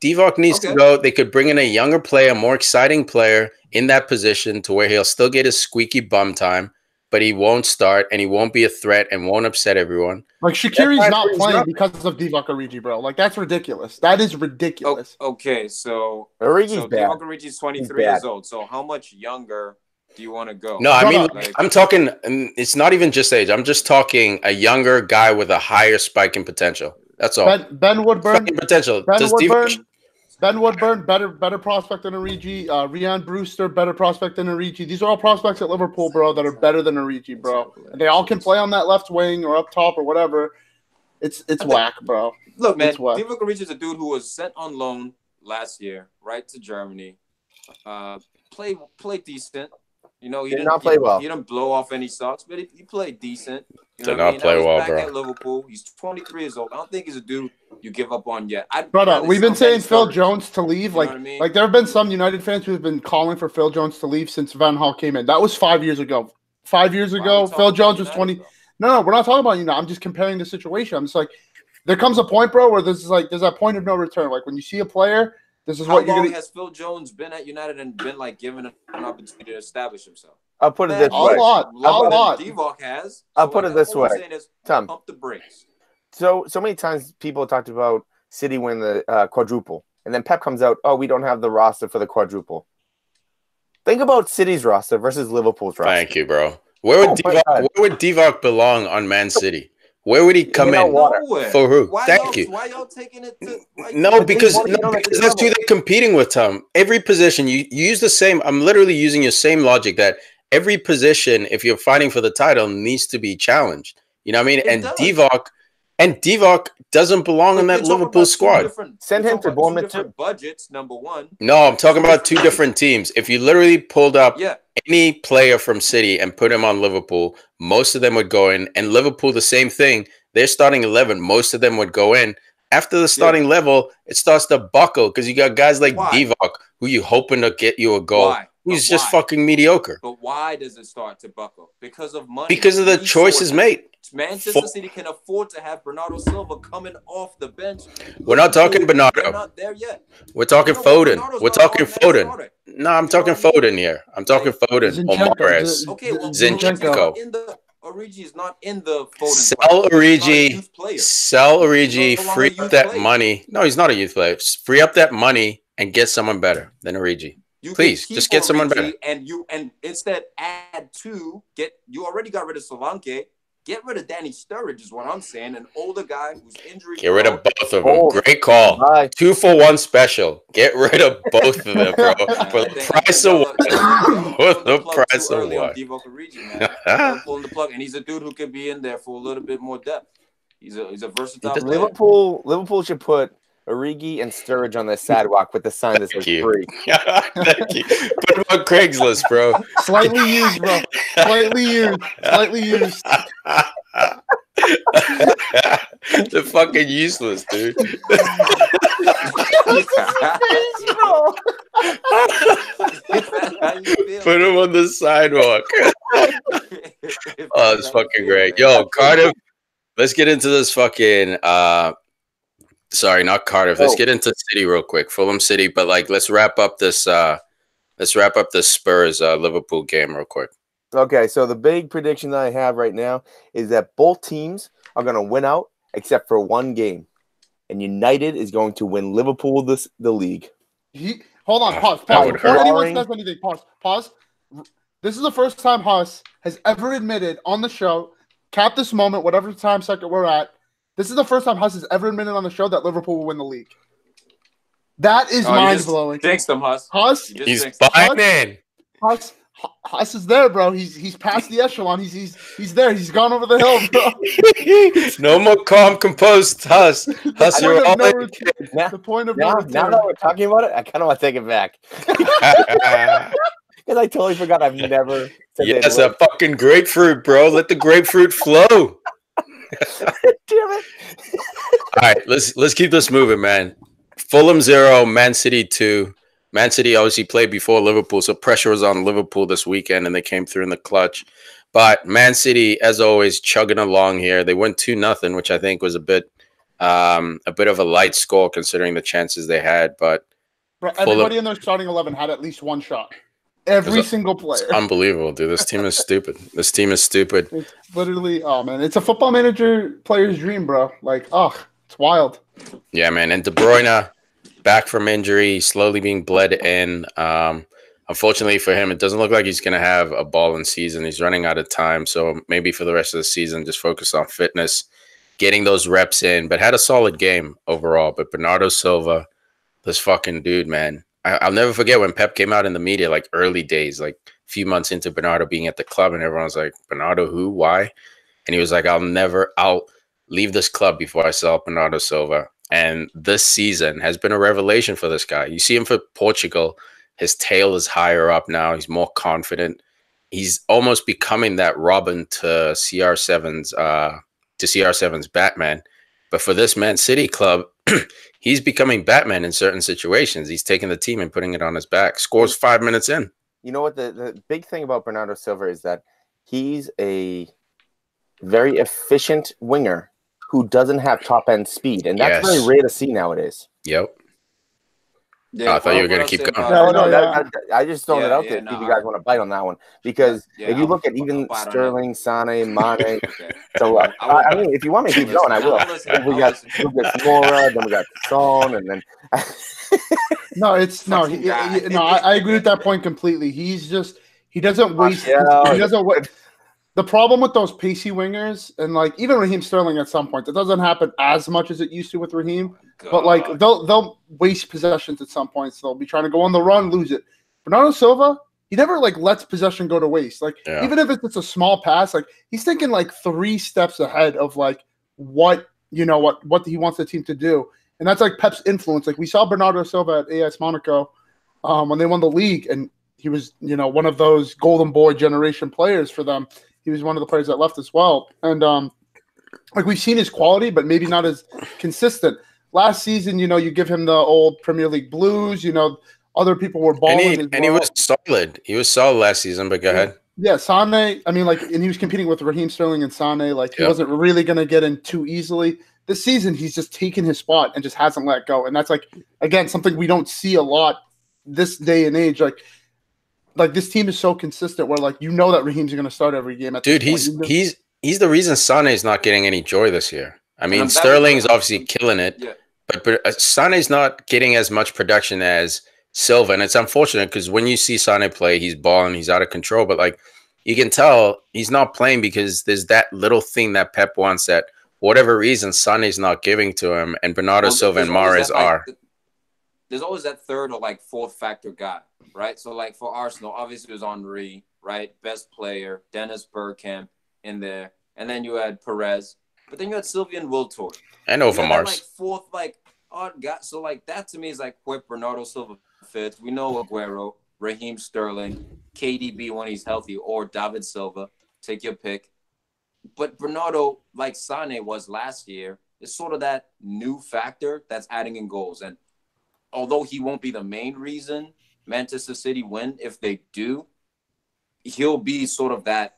Divock needs to go. They could bring in a younger player, more exciting player in that position to where he'll still get his squeaky bum time, but he won't start and he won't be a threat and won't upset everyone. Like Shaqiri's not playing because of Divock Origi, bro. Like that's ridiculous. That is ridiculous. Okay, so Origi's bad. Divock Origi's 23 years old. So how much younger do you want to go? No, I mean, I'm talking. It's not even just age. I'm just talking a younger guy with a higher spiking potential. That's all. Ben Woodburn. Spiking potential. Ben Woodburn, better prospect than Origi. Rian Brewster, better prospect than Origi. These are all prospects at Liverpool, bro, that are better than Origi, bro. And they all can play on that left wing or up top or whatever. It's whack, bro. Look, man, Divock Origi is a dude who was sent on loan last year, right, to Germany. Played decent. You know, he didn't not play well. He didn't blow off any socks, but he played decent. You know did not play well, bro. At Liverpool. He's 23 years old. I don't think he's a dude you give up on yet. Brother, we've been saying Phil Jones to leave. Like there have been some United fans who have been calling for Phil Jones to leave since Van Gaal came in. That was 5 years ago. 5 years ago, Phil Jones was 20. No, we're not talking about I'm just comparing the situation. I'm just like, there comes a point, bro, where there's that point of no return. Like when you see a player, this is what you're going to. How long has Phil Jones been at United and been like given an opportunity to establish himself? I'll put it this way. A lot. Divock has. I'll put it this way. Tom, pump the brakes. So many times people talked about City win the quadruple, and then Pep comes out, oh, we don't have the roster for the quadruple. Think about City's roster versus Liverpool's roster. Thank you, bro. Where would Divock belong on Man City? Where would he come in? For who? Thank you. Why y'all taking it to? Because that's who they're competing with, Tom. Every position, you use the same. I'm literally using your same logic that every position, if you're fighting for the title, needs to be challenged. You know what I mean? And Divock doesn't belong in that Liverpool squad. Send him to Bournemouth too. Budgets, number one. No, I'm talking about two different teams. If you literally pulled up any player from City and put him on Liverpool, most of them would go in. And Liverpool, the same thing. They're starting 11. Most of them would go in. After the starting level, it starts to buckle because you got guys like Divock who you hoping to get you a goal. Who's just fucking mediocre. But why does it start to buckle? Because of money. Because of the choices made. Manchester City can afford to have Bernardo Silva coming off the bench. We're not talking Bernardo. They're not there yet. We're talking Foden. We're talking Foden. No, I'm talking Foden here. I'm talking Foden or Mahrez. Okay, well, Zinchenko. Origi is not in the Foden. Sell Origi. Sell Origi. Free up that money. No, he's not a youth player. Free up that money and get someone better than Origi. Please, just get someone better. And instead add you already got rid of Solanke. Get rid of Danny Sturridge is what I'm saying. An older guy who's injury. Get rid of both of them. Great call. 2-for-1 special. Get rid of both of them, bro. For the price of one. For the price of one. Divock Origi, man. Pulling the plug, and he's a dude who could be in there for a little bit more depth. He's a versatile player. Liverpool should put Origi and Sturridge on the sidewalk with the sign that says free. Thank you. Put him on Craigslist, bro. Slightly used, bro. Slightly used. They're fucking useless, dude. Put him on the sidewalk. Oh, it's fucking great. Yo, Cardiff, let's get into this fucking sorry, not Cardiff. Let's get into City real quick. Fulham City, but let's wrap up this Spurs Liverpool game real quick. Okay, so the big prediction that I have right now is that both teams are going to win out except for one game. And United is going to win Liverpool the league. Hold on, pause. Before anyone says anything, pause. This is the first time Huss has ever admitted on the show, cap this moment, whatever time second we're at, this is the first time Huss has ever admitted on the show that Liverpool will win the league. That is mind-blowing. Jinxed him, Huss. He's buying in. Huss is there, bro. He's past the echelon. He's there. He's gone over the hill, bro. No more calm, composed Huss. Huss, you're all in. The point of now that we're talking about it, I kind of want to take it back. Because I totally forgot I've never said yes, a fucking grapefruit, bro. Let the grapefruit flow. Damn it. All right, let's keep this moving, man. Fulham 0, Man City 2. Man City obviously played before Liverpool, so pressure was on Liverpool this weekend, and they came through in the clutch. But Man City, as always, chugging along here. They went 2-0, which I think was a bit of a light score considering the chances they had. But everybody in their starting 11 had at least one shot. Every single player. It's unbelievable, dude. This team is stupid. This team is stupid. It's literally, oh man, it's a football manager player's dream, bro. Like, it's wild. Yeah, man. And De Bruyne, back from injury, slowly being bled in. Unfortunately for him, it doesn't look like he's going to have a ball in season. He's running out of time. So maybe for the rest of the season, just focus on fitness, getting those reps in. But had a solid game overall. But Bernardo Silva, this fucking dude, man. I'll never forget when Pep came out in the media, like early days, like a few months into Bernardo being at the club, and everyone was like, Bernardo who? Why? And he was like, I'll leave this club before I sell Bernardo Silva. And this season has been a revelation for this guy. You see him for Portugal. His tail is higher up now. He's more confident. He's almost becoming that Robin to CR7's Batman. But for this Man City club, he's becoming Batman in certain situations. He's taking the team and putting it on his back. Scores 5 minutes in. You know what? The big thing about Bernardo Silva is that he's a very efficient winger who doesn't have top-end speed. And that's very rare to see nowadays. Yep. Yeah, I thought you were going to keep going. I just thrown it out there if you guys want to bite on that one. Because if you look at even Sterling, Sane, Mane, so I mean, if you want me to keep going, I will. We got Mora, then we got Son, and then I agree with that point completely. He doesn't waste. He doesn't waste. The problem with those pacey wingers, and like even Raheem Sterling at some point, it doesn't happen as much as it used to with Raheem. But like they'll waste possessions at some points. They'll be trying to go on the run, lose it. Bernardo Silva, he never like lets possession go to waste. Like even if it's a small pass, like he's thinking like 3 steps ahead of like what he wants the team to do. And that's like Pep's influence. Like we saw Bernardo Silva at AS Monaco when they won the league, and he was one of those golden boy generation players for them. He was one of the players that left as well. And like we've seen his quality, but maybe not as consistent. Last season, you give him the old Premier League blues. Other people were balling. And he was solid. He was solid last season, but go ahead. Yeah, Sane, I mean, like, and he was competing with Raheem Sterling and Sane. Like, he wasn't really going to get in too easily. This season, he's just taken his spot and just hasn't let go. And that's, like, again, something we don't see a lot this day and age. Like this team is so consistent where, like, that Raheem's going to start every game. Dude, he's the reason Sane is not getting any joy this year. I mean, Sterling's obviously killing it, but Sane's not getting as much production as Silva, and it's unfortunate because when you see Sane play, he's balling, he's out of control, but like you can tell he's not playing because there's that little thing that Pep wants that whatever reason Sane's not giving to him, and Bernardo Silva and Mahrez are. There's always that third or like fourth factor guy, right? So like for Arsenal, obviously it was Henry, right? Best player, Dennis Bergkamp in there, and then you had Perez, but then you had Sylvian Wiltord. And Overmars. Like fourth, like odd guy. So like that to me is like where Bernardo Silva fits. We know Aguero, Raheem Sterling, KDB when he's healthy, or David Silva. Take your pick. But Bernardo, like Sane was last year, is sort of that new factor that's adding in goals. And although he won't be the main reason Manchester City win, if they do, he'll be sort of that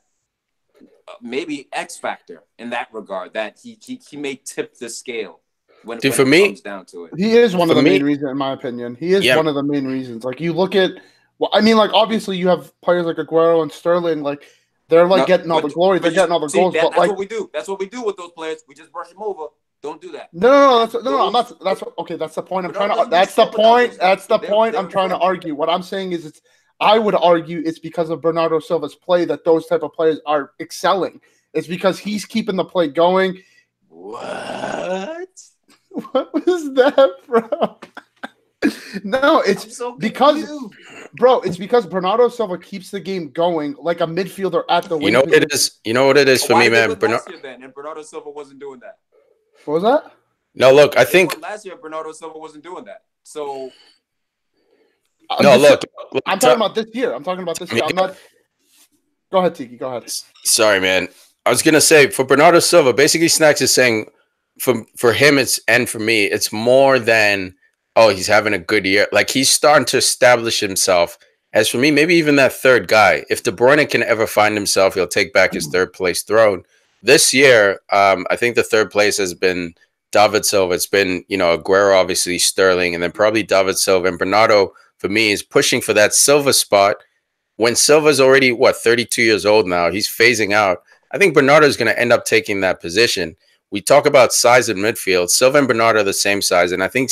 maybe X factor in that regard, that he may tip the scale when it comes down to it. He is one of the main reasons, in my opinion. He is one of the main reasons. Like you look at, like obviously you have players like Aguero and Sterling, like they're like getting all the glory, they're getting all the goals. That's but like what we do. That's what we do with those players. We just brush them over. Don't do that. No. I'm not. That's the point. I'm trying to. That's the point. That's the point. I'm trying to argue. What I'm saying is, I would argue it's because of Bernardo Silva's play that those type of players are excelling. It's because he's keeping the play going. What? What was that, bro? No, it's because, bro. It's because Bernardo Silva keeps the game going like a midfielder at the. You know what it is. You know what it is for me, man. And Bernardo Silva wasn't doing that. What was that? No, look. I think last year Bernardo Silva wasn't doing that. So look. I'm talking about this year. I'm not. Go ahead, Tiki. Go ahead. Sorry, man. I was gonna say for Bernardo Silva, basically, Snacks is saying for him, and for me, it's more than. Oh, he's having a good year. Like, he's starting to establish himself. As for me, maybe even that third guy. If De Bruyne can ever find himself, he'll take back his third place throne. This year, I think the third place has been David Silva. It's been, Aguero, obviously, Sterling, and then probably David Silva. And Bernardo, for me, is pushing for that Silva spot. When Silva's already, 32 years old now, he's phasing out. I think Bernardo is going to end up taking that position. We talk about size in midfield. Silva and Bernardo are the same size, and I think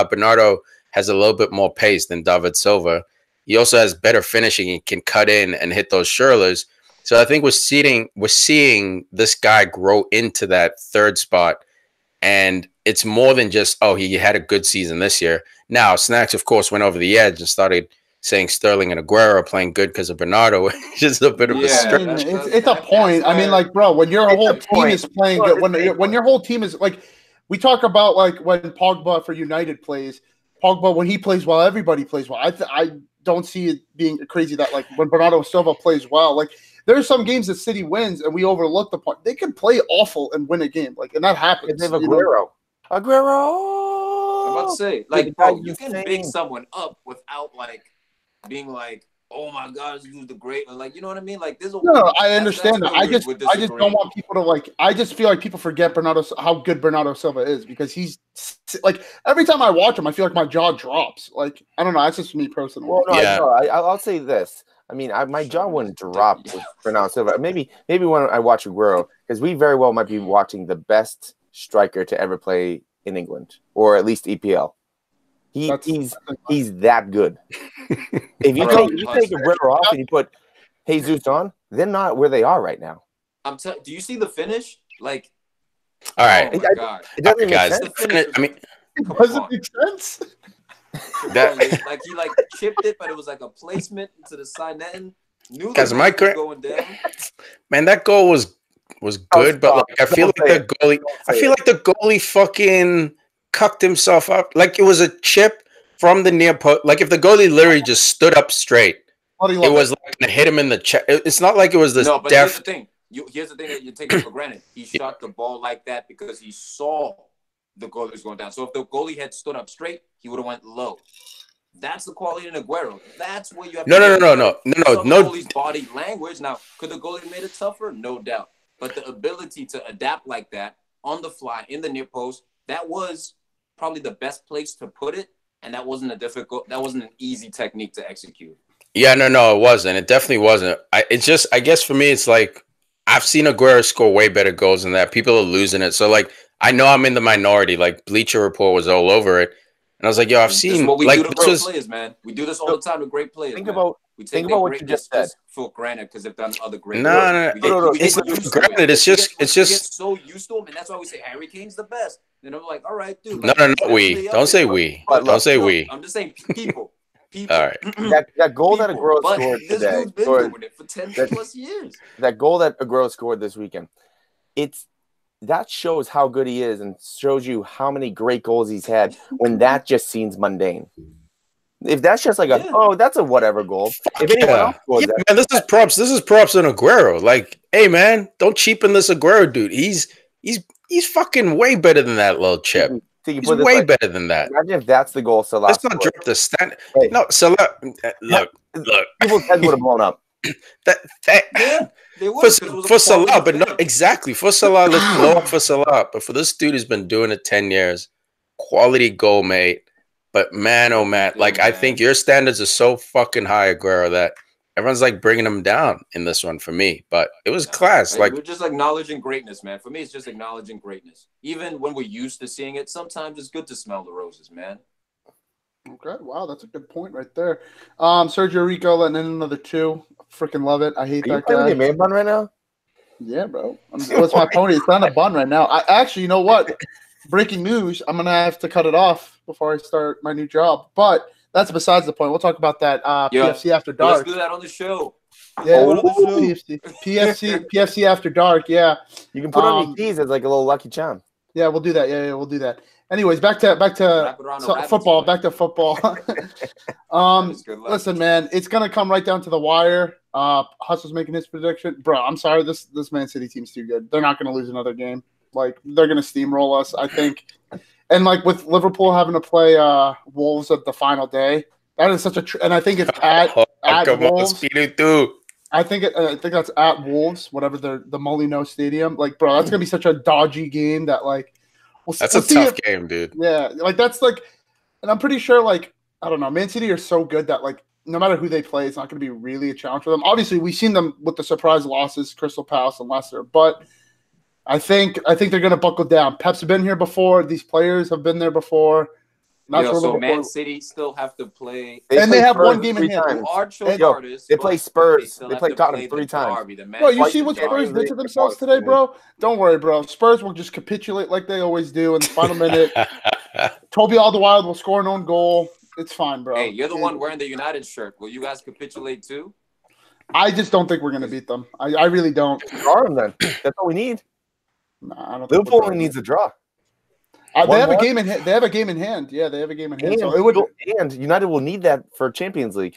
Bernardo has a little bit more pace than David Silva. He also has better finishing. He can cut in and hit those shirlers. So I think we're seeing this guy grow into that third spot, and it's more than just, he had a good season this year. Now, Snacks, of course, went over the edge and started saying Sterling and Aguero are playing good because of Bernardo, which is a bit of a stretch. It's a point. I mean, like, bro, when your whole team is playing good, when your whole team is like, we talk about like when Pogba for United plays, Pogba when he plays well, everybody plays well. I don't see it being crazy that like when Bernardo Silva plays well, like there's some games that City wins and we overlook the point. They can play awful and win a game, like, and that happens. They have Aguero. I'm about to say, like, bro, you can pick someone up without like being like, oh my God, this is the great, like, you know what I mean? Like, I understand that. I just don't want people to like. I just feel like people forget how good Bernardo Silva is because he's like every time I watch him, I feel like my jaw drops. Like, I don't know. That's just me personally. Well, no, I'll say this. I mean, my jaw wouldn't drop with Bernardo Silva. Maybe when I watch Aguero, because we very well might be watching the best striker to ever play in England, or at least EPL. He's that good. If you take Aguero off and you put Jesus on, they're not where they are right now. Do you see the finish? Like, all right, oh my God. It doesn't make sense. I mean, it doesn't make sense. Like he like chipped it, but it was like a placement to the side netting. Guys, going down. Man, that goal was good, but like I feel like the goalie fucking cucked himself up. Like it was a chip from the near post. Like if the goalie literally just stood up straight, it was like gonna hit him in the chest. It's not like it was this. No, but here's the thing. Here's the thing that you're taking for granted. He shot the ball like that because he saw the goalie was going down. So if the goalie had stood up straight, he would have went low. That's the quality in Aguero. That's where you have no goalie's body language. Now, could the goalie have made it tougher? No doubt. But the ability to adapt like that on the fly in the near post, that was probably the best place to put it, and that wasn't an easy technique to execute. Yeah, no, it wasn't. It definitely wasn't. I guess for me, it's like I've seen Aguero score way better goals than that. People are losing it. So like I know I'm in the minority. Like Bleacher Report was all over it. And I was like, yo, I've seen what we like do to great players, man. We do this all the time with great players. Think about what you just said. For granted, because they've done other great. No. It's not for granted. It's just we get so used to him, and that's why we say Harry Kane's the best. And I'm like, all right, dude. Like, no. We don't say we. Don't say we. I'm just saying people. All right. That goal that Aguero scored today. This dude's been doing it for 10 plus years. That goal that Aguero scored this weekend, that shows how good he is and shows you how many great goals he's had when that just seems mundane. If that's just like that's a whatever goal. If anyone else scores that, man, this is props on Aguero. Like, hey man, don't cheapen this Aguero dude. He's fucking way better than that little chip. He's way better than that. Imagine if that's the goal Salah. Let's not drop the stand. Hey, no, Salah. Look. People's heads would have blown up. For Salah, but not exactly for Salah. Let's blow up for Salah. But for this dude who's been doing it 10 years, quality goal, mate. But man, oh man, like I think your standards are so fucking high, Aguero, that everyone's like bringing them down in this one for me. But it was class. Like we're just acknowledging greatness, man. For me, it's just acknowledging greatness. Even when we're used to seeing it, sometimes it's good to smell the roses, man. Okay, wow, that's a good point right there. Sergio Rico letting in another 2. Freaking love it. I hate that guy. Are you playing bun right now? Yeah, bro. What's my pony? It's not a bun right now. I actually, you know what? Breaking news. I'm gonna have to cut it off before I start my new job. But that's besides the point. We'll talk about that PFC after dark. Let's do that on the show. Yeah, PFC after dark. Yeah, you can put on your keys as like a little lucky charm. Yeah, we'll do that. Yeah, we'll do that. Anyways, back to football. Back to football. Listen, man, it's gonna come right down to the wire. Huss was making his prediction, bro. I'm sorry, this Man City team's too good. They're not gonna lose another game. Like they're gonna steamroll us, I think. And like with Liverpool having to play Wolves at the final day, that is such a and I think it's at Wolves. I think that's at Wolves, whatever the Molino Stadium. Like, bro, that's gonna be such a dodgy game that like. That's a tough game, dude. Yeah, like that's like, and I'm pretty sure like I don't know, Man City are so good that like no matter who they play, it's not going to be really a challenge for them. Obviously, we've seen them with the surprise losses, Crystal Palace and Leicester, but I think they're going to buckle down. Pep's been here before; these players have been there before. So Man City still have to play, and they have one game in hand. They play Spurs. They play Tottenham 3 times. Bro, you see what Spurs did to themselves today, bro? Don't worry, bro. Spurs will just capitulate like they always do in the final minute. Toby Alderweireld will score an own goal. It's fine, bro. Hey, you're the one wearing the United shirt. Will you guys capitulate too? I just don't think we're going to beat them. I really don't. Draw them then. That's all we need. Nah, I don't. Liverpool only needs a draw. They have a game in hand. They have a game in hand. Yeah, they have a game in hand. And United will need that for Champions League.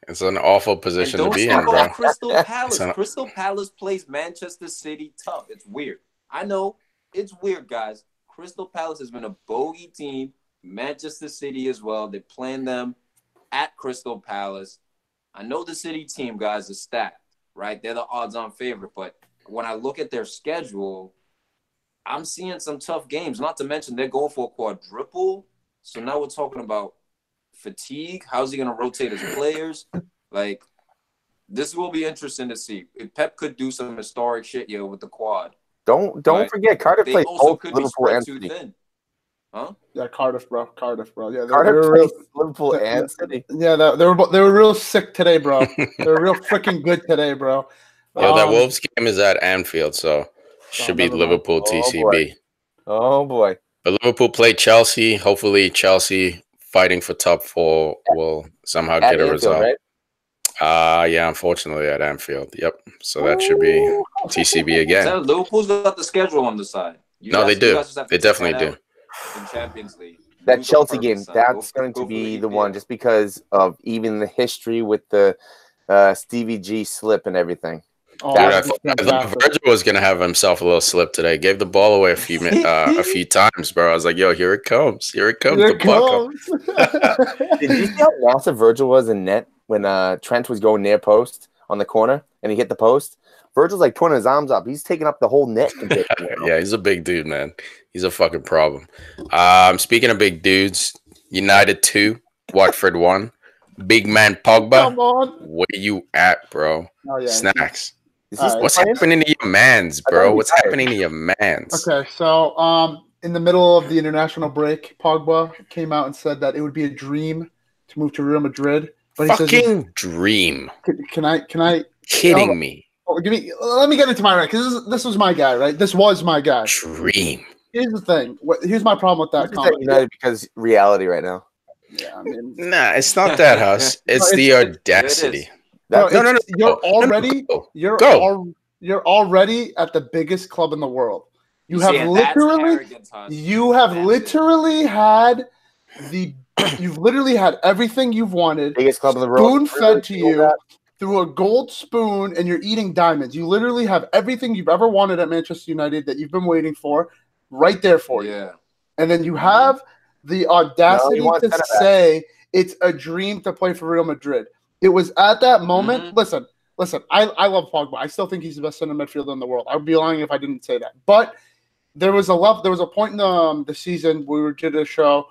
It's an awful position to be in, bro. Crystal Palace. Crystal Palace plays Manchester City tough. It's weird. I know it's weird, guys. Crystal Palace has been a bogey team. Manchester City as well. They're playing them at Crystal Palace. I know the City team, guys, is stacked, right? They're the odds-on favorite. But when I look at their schedule, I'm seeing some tough games, not to mention they're going for a quadruple. So now we're talking about fatigue. How's he going to rotate his players? Like, this will be interesting to see. If Pep could do some historic shit, with the quad. Don't forget, Cardiff played both Liverpool and City. Huh? Yeah, Cardiff, bro. Yeah, Cardiff played Liverpool and City. Yeah, they were real sick today, bro. They were real freaking good today, bro. Yo, that Wolves game is at Anfield, so should be Liverpool TCB. Oh boy. But Liverpool play Chelsea. Hopefully Chelsea fighting for top 4 will somehow get a result. Right? Yeah, unfortunately at Anfield. Yep. So that should be TCB again. Liverpool's got the schedule on the side. They do. They definitely do. In Champions League. That Chelsea game, that's going to be the one just because of even the history with the Stevie G slip and everything. Dude, I thought Virgil was gonna have himself a little slip today. Gave the ball away a few times, bro. I was like, "Yo, here it comes! Here it comes!" The buckle. Did you see how massive Virgil was in net when Trent was going near post on the corner and he hit the post? Virgil's like putting his arms up. He's taking up the whole net. Yeah, he's a big dude, man. He's a fucking problem. Speaking of big dudes, United 2, Watford 1. Big man Pogba, come on. Where you at, bro? Oh, yeah. Snacks. What's happening to your mans, bro? What's happening to your mans? Okay, so in the middle of the international break, Pogba came out and said that it would be a dream to move to Real Madrid. But he fucking dream. Can I? Kidding me? Let me get into my right because this was my guy, right? This was my guy. Dream. Here's the thing. Here's my problem with that comment. United because reality right now. Yeah, I mean, nah, it's not that, Huss. It's the audacity. No. You're already at the biggest club in the world. You've literally had everything you've wanted. Biggest club in the world. Spoon fed to you through a gold spoon, and you're eating diamonds. You literally have everything you've ever wanted at Manchester United that you've been waiting for, right there for you. And then you have the audacity to say it's a dream to play for Real Madrid. It was at that moment. Listen. I love Pogba. I still think he's the best center midfielder in the world. I would be lying if I didn't say that. But there was a point in the season we did a show,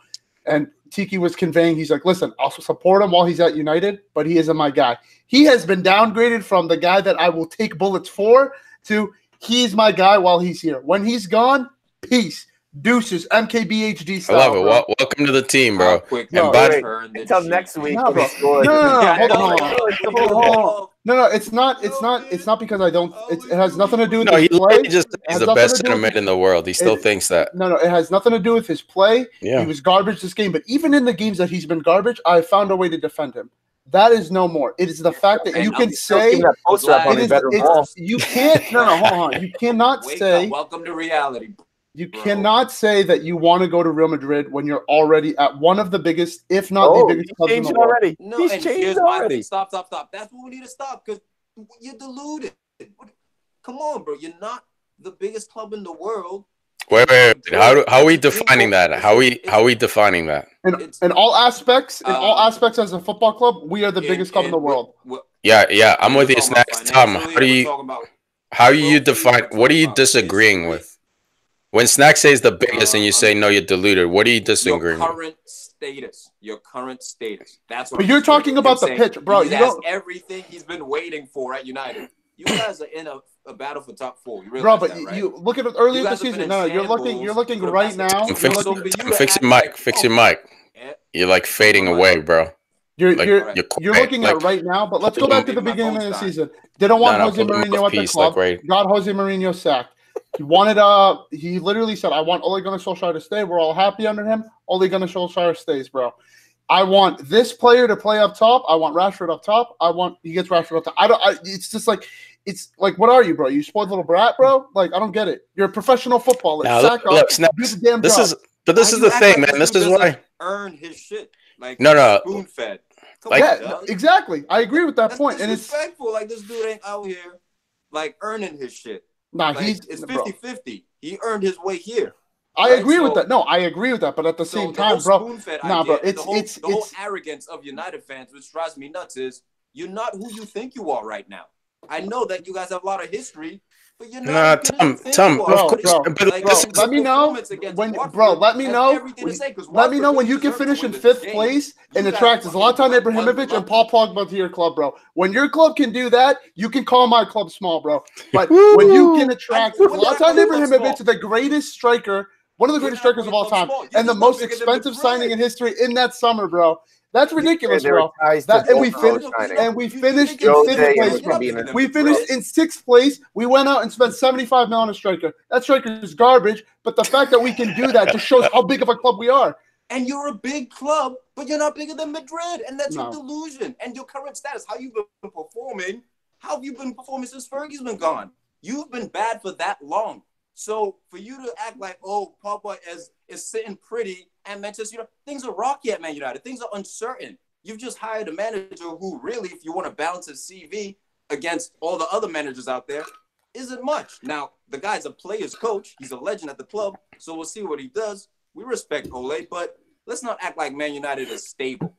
And Tiki was conveying, he's like, listen, I'll support him while he's at United, but he isn't my guy. He has been downgraded from the guy that I will take bullets for to he's my guy while he's here. When he's gone, peace. Deuces, MKBHD style. I love it. Welcome to the team, bro. Until next week. No, bro. No, it's not because I don't. It has nothing to do with his play. He's the best centerman in the world. He still thinks that. No, it has nothing to do with his play. Yeah. He was garbage this game, but even in the games that he's been garbage, I found a way to defend him. That is no more. It is the fact that you can say you can't. No, hold on. You cannot say. Welcome to reality. You cannot say that you want to go to Real Madrid when you're already at one of the biggest, if not the biggest clubs in the world. Already. No, he's changed already. Stop. That's what we need to stop because you're deluded. Come on, bro. You're not the biggest club in the world. Wait. How are we defining that? How are we defining that? In all aspects, as a football club, we are the biggest club in the world. Yeah. I'm with you, Snacks. Tom, how are you define? What are you disagreeing with? When Snack says the biggest and you say no, you're deluded, what are you disagreeing with? Your current status. That's what. But you're talking about the pitch, bro. He has everything he's been waiting for at United. You guys are in a battle for top 4. You realize but that, right? you look at it earlier this season. No, you're looking right now. Fix your mic. You're like fading away, bro. You're looking at right now, but let's go back to the beginning of the season. Didn't want Jose Mourinho at the club. Got Jose Mourinho sacked. He wanted he literally said, I want Ole Gunnar Solskjaer to stay. We're all happy under him. Ole Gunnar Solskjaer stays, bro. I want this player to play up top. I want Rashford up top. He gets Rashford up top. It's just like, what are you, bro? You spoiled little brat, bro? Like, I don't get it. You're a professional footballer. Now, look, this is the thing, man. This is why earn his shit. Like, no. Spoon fed. Exactly. I agree with that point. And it's disrespectful. Like, this dude ain't out here like earning his shit. Nah, like, it's 50-50. He earned his way here. I agree with that. No, I agree with that. But at the same time, bro, it's the whole arrogance of United fans, which drives me nuts, is you're not who you think you are right now. I know that you guys have a lot of history, but you're not. Tom, let me know when, bro. Let me know. Let me know when you can finish in 5th place and attract Zlatan Ibrahimovic and Paul Pogba to your club, bro. When your club can do that, you can call my club small, bro. But when you can attract Zlatan Ibrahimovic, the greatest striker, one of the greatest strikers of all time, and the most expensive signing in history in that summer, bro. That's ridiculous, bro. And we finished in 5th place, bro. We finished in 6th place. We went out and spent $75 million on a striker. That striker is garbage, but the fact that we can do that just shows how big of a club we are. And you're a big club, but you're not bigger than Madrid, and that's your delusion. And your current status, how you've been performing, how have you been performing since Fergie's been gone? You've been bad for that long. So for you to act like, oh, Pogba is sitting pretty at Manchester United, things are rocky at Man United. Things are uncertain. You've just hired a manager who really, if you want to balance his CV against all the other managers out there, isn't much. Now, the guy's a player's coach. He's a legend at the club, so we'll see what he does. We respect Ole, but let's not act like Man United is stable.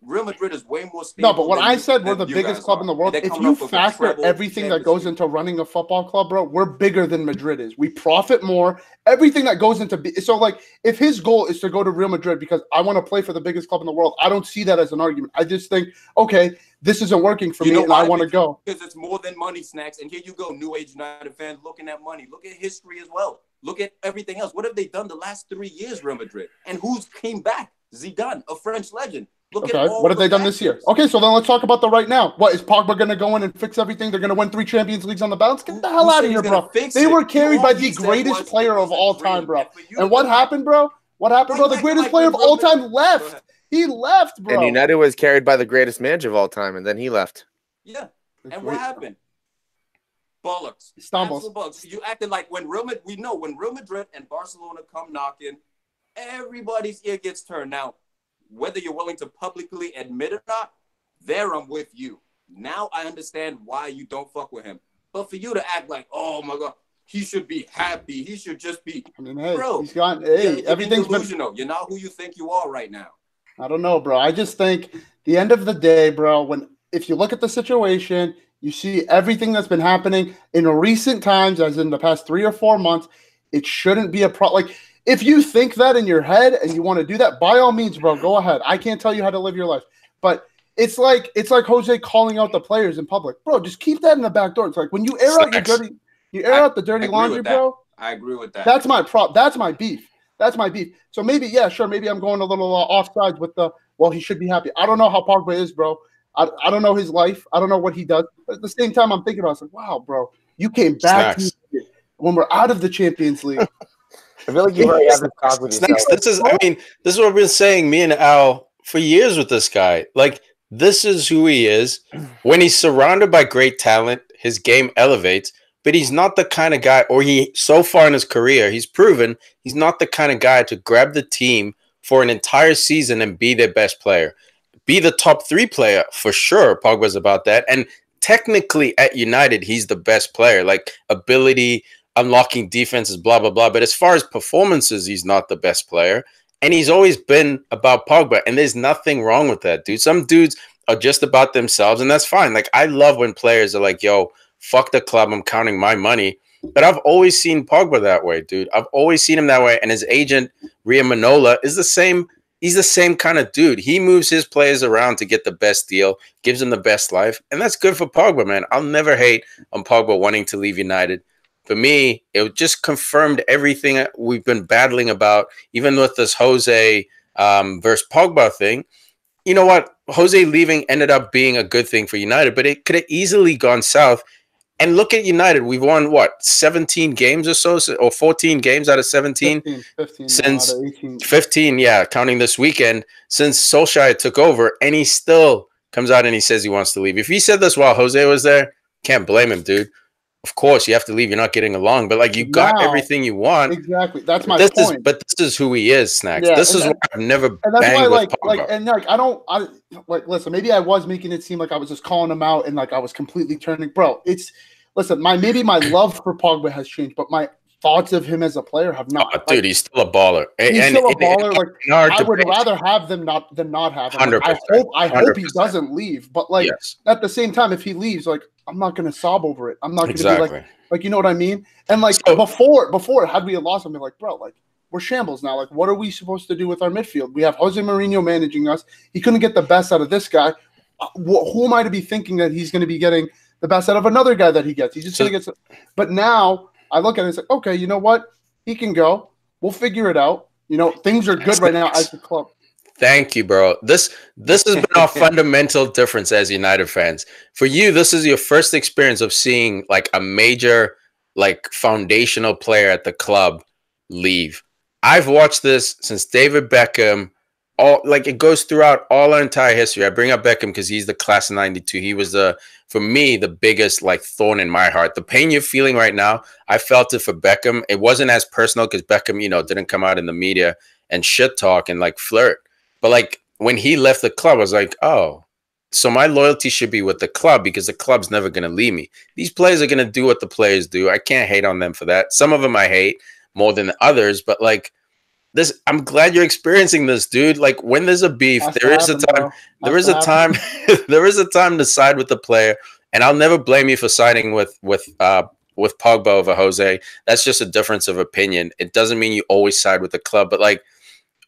Real Madrid is way more stable. No, but when I said we're the biggest club in the world, if you factor everything that goes into running a football club, bro, we're bigger than Madrid is. We profit more. Everything that goes into so like if his goal is to go to Real Madrid because I want to play for the biggest club in the world, I don't see that as an argument. I just think, okay, this isn't working for me, and I want to go because it's more than money, Snacks. And here you go, New Age United fans looking at money. Look at history as well. Look at everything else. What have they done the last 3 years, Real Madrid? And who's came back? Zidane, a French legend. Okay, what have they done this year? Okay, so then let's talk about the right now. What, is Pogba going to go in and fix everything? They're going to win 3 Champions Leagues on the bounce? Get the hell out of here, bro. They were carried by the greatest player of all time, bro. And what happened, bro? The greatest player of all time left. He left, bro. And United was carried by the greatest manager of all time, and then he left. Yeah. And what happened? Bollocks. Stumbles. Bollocks. You acted like when Real Madrid and Barcelona come knocking, everybody's ear gets turned. Now, whether you're willing to publicly admit it or not, there I'm with you. Now I understand why you don't fuck with him. But for you to act like, oh my God, he should be happy. He should just be, I mean, hey, bro. He's gone. Hey, everything's delusional. You're not who you think you are right now. I don't know, bro. I just think the end of the day, bro, if you look at the situation, you see everything that's been happening in recent times, as in the past 3 or 4 months, it shouldn't be a problem. Like, if you think that in your head and you want to do that, by all means, bro, go ahead. I can't tell you how to live your life, but it's like Jose calling out the players in public, bro. Just keep that in the back door. It's like when you air out the dirty laundry, bro. I agree with that. That's my That's my beef. That's my beef. So maybe, yeah, sure. Maybe I'm going a little offsides with the. Well, he should be happy. I don't know how Pogba is, bro. I don't know his life. I don't know what he does. But at the same time, I'm thinking about it. It's like, wow, bro, you came back when we're out of the Champions League. I feel like you already have this talk with yourself. This is what we've been saying, me and Al, for years with this guy. Like, this is who he is. When he's surrounded by great talent, his game elevates. But he's not the kind of guy, or so far in his career, he's proven he's not the kind of guy to grab the team for an entire season and be their best player. Be the top 3 player, for sure. Pogba's about that. And technically at United, he's the best player. Like, ability, unlocking defenses, blah, blah, blah. But as far as performances, he's not the best player. And he's always been about Pogba. And there's nothing wrong with that, dude. Some dudes are just about themselves, and that's fine. Like, I love when players are like, yo, fuck the club, I'm counting my money. But I've always seen Pogba that way, dude. I've always seen him that way. And his agent, Ria Manola, is the same. He's the same kind of dude. He moves his players around to get the best deal, gives them the best life. And that's good for Pogba, man. I'll never hate on Pogba wanting to leave United. For me, it just confirmed everything we've been battling about, even with this Jose versus Pogba thing. You know what? Jose leaving ended up being a good thing for United, but it could have easily gone south. And look at United. We've won, what, 17 games or so? Or 14 games out of 17? 15 since out of 18. 15, yeah, counting this weekend, since Solskjaer took over. And he still comes out and he says he wants to leave. If he said this while Jose was there, can't blame him, dude. Of course, you have to leave. You're not getting along. But, like, you got everything you want. Exactly. That's my point. But this is who he is, Snacks. Yeah, this is why I've never banged with Pogba. Listen, maybe I was making it seem like I was just calling him out and, like, I was completely turning. Bro, listen, maybe my love for Pogba has changed, but my thoughts of him as a player have not. Oh, dude, he's still a baller. He's still a baller. Like, I would rather have them than not have him. Like, I hope he doesn't leave. But, like, at the same time, if he leaves, like, I'm not going to sob over it. I'm not going to be like, you know what I mean? And, like, before, had we lost him, like, bro, like, we're shambles now. Like, what are we supposed to do with our midfield? We have Jose Mourinho managing us. He couldn't get the best out of this guy. Who am I to be thinking that he's going to be getting the best out of another guy that he gets? He's just going to get. But now I look at it and say, okay, you know what? He can go. We'll figure it out. You know, things are good right now as the club. Thank you, bro. This has been our fundamental difference as United fans. For you, this is your first experience of seeing, like, a major, like, foundational player at the club leave. I've watched this since David Beckham. It goes throughout all our entire history. I bring up Beckham because he's the class of '92. He was for me, the biggest, like, thorn in my heart. The pain you're feeling right now, I felt it for Beckham. It wasn't as personal because Beckham, didn't come out in the media and shit talk and, like, flirt. But, like, when he left the club, I was like, oh, so my loyalty should be with the club because the club's never going to leave me. These players are going to do what the players do. I can't hate on them for that. Some of them I hate more than others, but, like, I'm glad you're experiencing this, dude. Like, when there's a beef, there is a time to side with the player, and I'll never blame you for siding with Pogba over Jose. That's just a difference of opinion. It doesn't mean you always side with the club, but, like,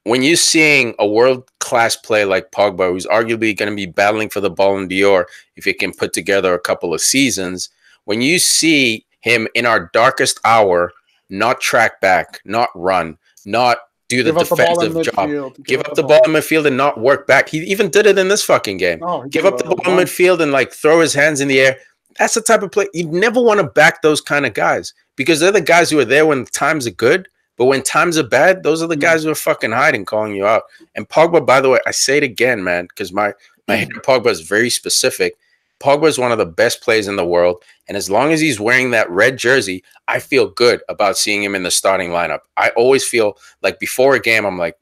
when you're seeing a world-class player like Pogba, who's arguably going to be battling for the Ballon d'Or if he can put together a couple of seasons, when you see him in our darkest hour not track back, not run, not do the defensive job, give up the ball in midfield and not work back. He even did it in this fucking game. Give up the ball in midfield and, like, throw his hands in the air. That's the type of play. You never want to back those kind of guys because they're the guys who are there when times are good. But when times are bad, those are the guys who are fucking hiding, calling you out. And Pogba, by the way, I say it again, man, because my hate of Pogba is very specific. Pogba is one of the best players in the world. And as long as he's wearing that red jersey, I feel good about seeing him in the starting lineup. I always feel like before a game, I'm like,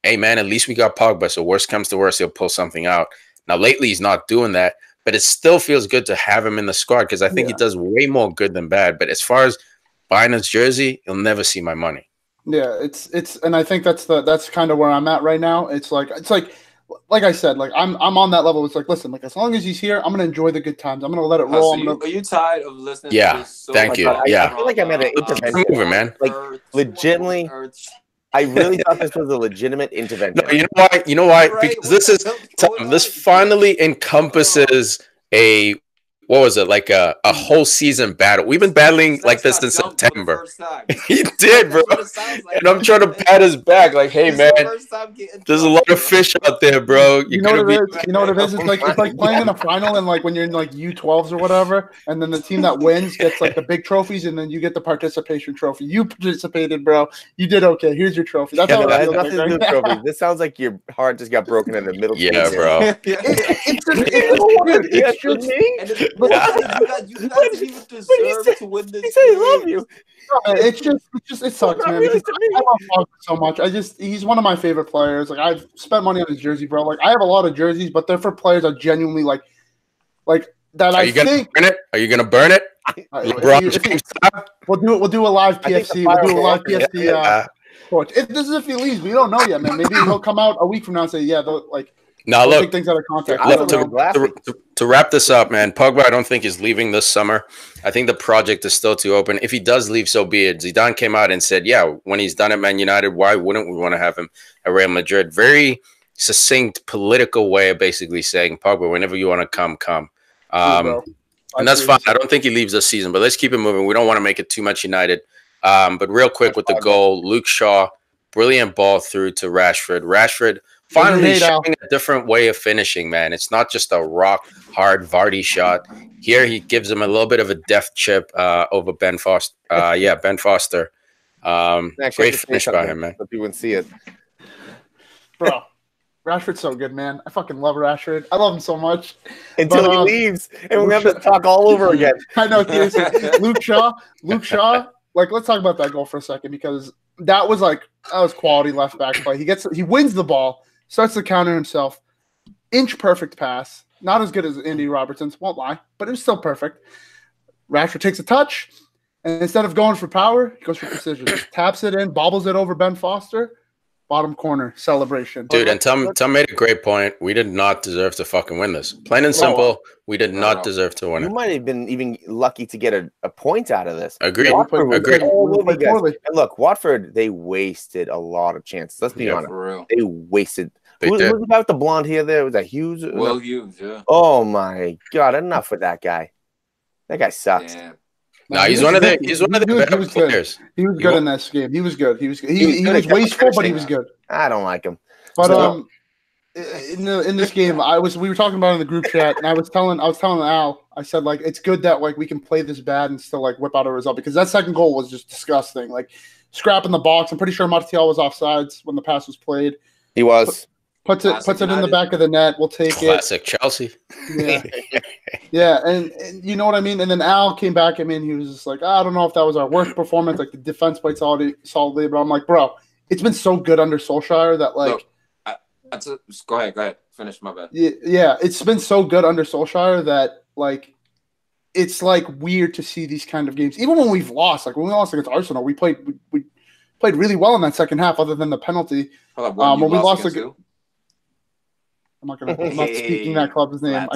hey, man, at least we got Pogba. So worst comes to worst, he'll pull something out. Now, lately, he's not doing that. But it still feels good to have him in the squad because I think he does way more good than bad. But as far as buying his jersey, you'll never see my money. Yeah, it's and I think that's kind of where I'm at right now. It's like I said, like I'm on that level. It's like, listen, like as long as he's here, I'm gonna enjoy the good times. I'm gonna let it roll. Are you tired of listening? Yeah, to this thank you. I feel like I'm at an intervention, moving, man. Like legitimately, I really thought this was a legitimate intervention. No, you know why? You know why? Right, Because this finally encompasses a what was it, like a whole season battle. We've been battling like this in September. He did, bro. And I'm trying to pat his back, like, hey man, there's a lot of fish out there, bro. You know what it is? You know what it is? It's like playing in a final and like when you're in like U12s or whatever, and then the team that wins gets like the big trophies, and then you get the participation trophy. You participated, bro. You did okay. Here's your trophy. That's how it feels like, right? Trophy. This sounds like your heart just got broken in the middle. Yeah, bro. It's just me. But you guys didn't even deserve to win this. He said he loved you. It sucks, man. Because I love Pogba so much. He's one of my favorite players. Like I've spent money on his jersey, bro. Like I have a lot of jerseys, but they're for players I genuinely like that. Are you gonna burn it? Are you gonna burn it? We'll do a live PFC. We'll do a live PFC. Coach. This is if he leaves. We don't know yet, man. Maybe he'll come out a week from now and say, yeah, like. Now look, take things out of context. To wrap this up, man, Pogba I don't think is leaving this summer. I think the project is still too open. If he does leave, so be it. Zidane came out and said, yeah, when he's done at Man United, why wouldn't we want to have him at Real Madrid? Very succinct political way of basically saying, Pogba, whenever you want to come. And that's fine. I don't think he leaves this season, but let's keep it moving. We don't want to make it too much United. But real quick with the goal, Luke Shaw, brilliant ball through to Rashford. Rashford finally showing a different way of finishing, man. It's not just a rock-hard Vardy shot. Here he gives him a little bit of a deft chip over Ben Foster. Ben Foster. Great finish by him, man. So people can see it. Bro, Rashford's so good, man. I fucking love Rashford. I love him so much. Until he leaves, and we have to talk all over again. I know, seriously. Luke Shaw, like, let's talk about that goal for a second, because that was quality left back play. He wins the ball. Starts to counter himself. Inch perfect pass. Not as good as Andy Robertson's, won't lie, but it was still perfect. Rashford takes a touch, and instead of going for power, he goes for precision. Taps it in, bobbles it over Ben Foster. Bottom corner celebration. Dude, and Tom made a great point. We did not deserve to fucking win this. Plain and simple, we did not deserve to win it. You might have been even lucky to get a point out of this. Agreed. And look, Watford, they wasted a lot of chances. Let's be honest. For real. They wasted. Who's about the blonde hair there? Was that Hughes? Will Hughes, yeah. Oh my God! Enough with that guy. That guy sucks. Yeah. No, he's one of the better players. He was good in this game. He was good. He was wasteful, but he was good. I don't like him. But in this game, we were talking about it in the group chat, and I was telling Al, I said, like, it's good that like we can play this bad and still like whip out a result, because that second goal was just disgusting. Like scrapping the box. I'm pretty sure Martial was offsides when the pass was played. He was. Puts it in the back of the net. We'll take Classic Chelsea. Yeah, yeah, and you know what I mean. And then Al came back at me, and he was just like, I don't know if that was our worst performance. Like the defense played solidly, but I'm like, bro, it's been so good under Solskjaer that like. Go ahead. Finish, my bad. Yeah, it's been so good under Solskjaer that like, it's like weird to see these kind of games. Even when we've lost, like when we lost against Arsenal, we played really well in that second half, other than the penalty. When we lost against I'm not speaking that club's name.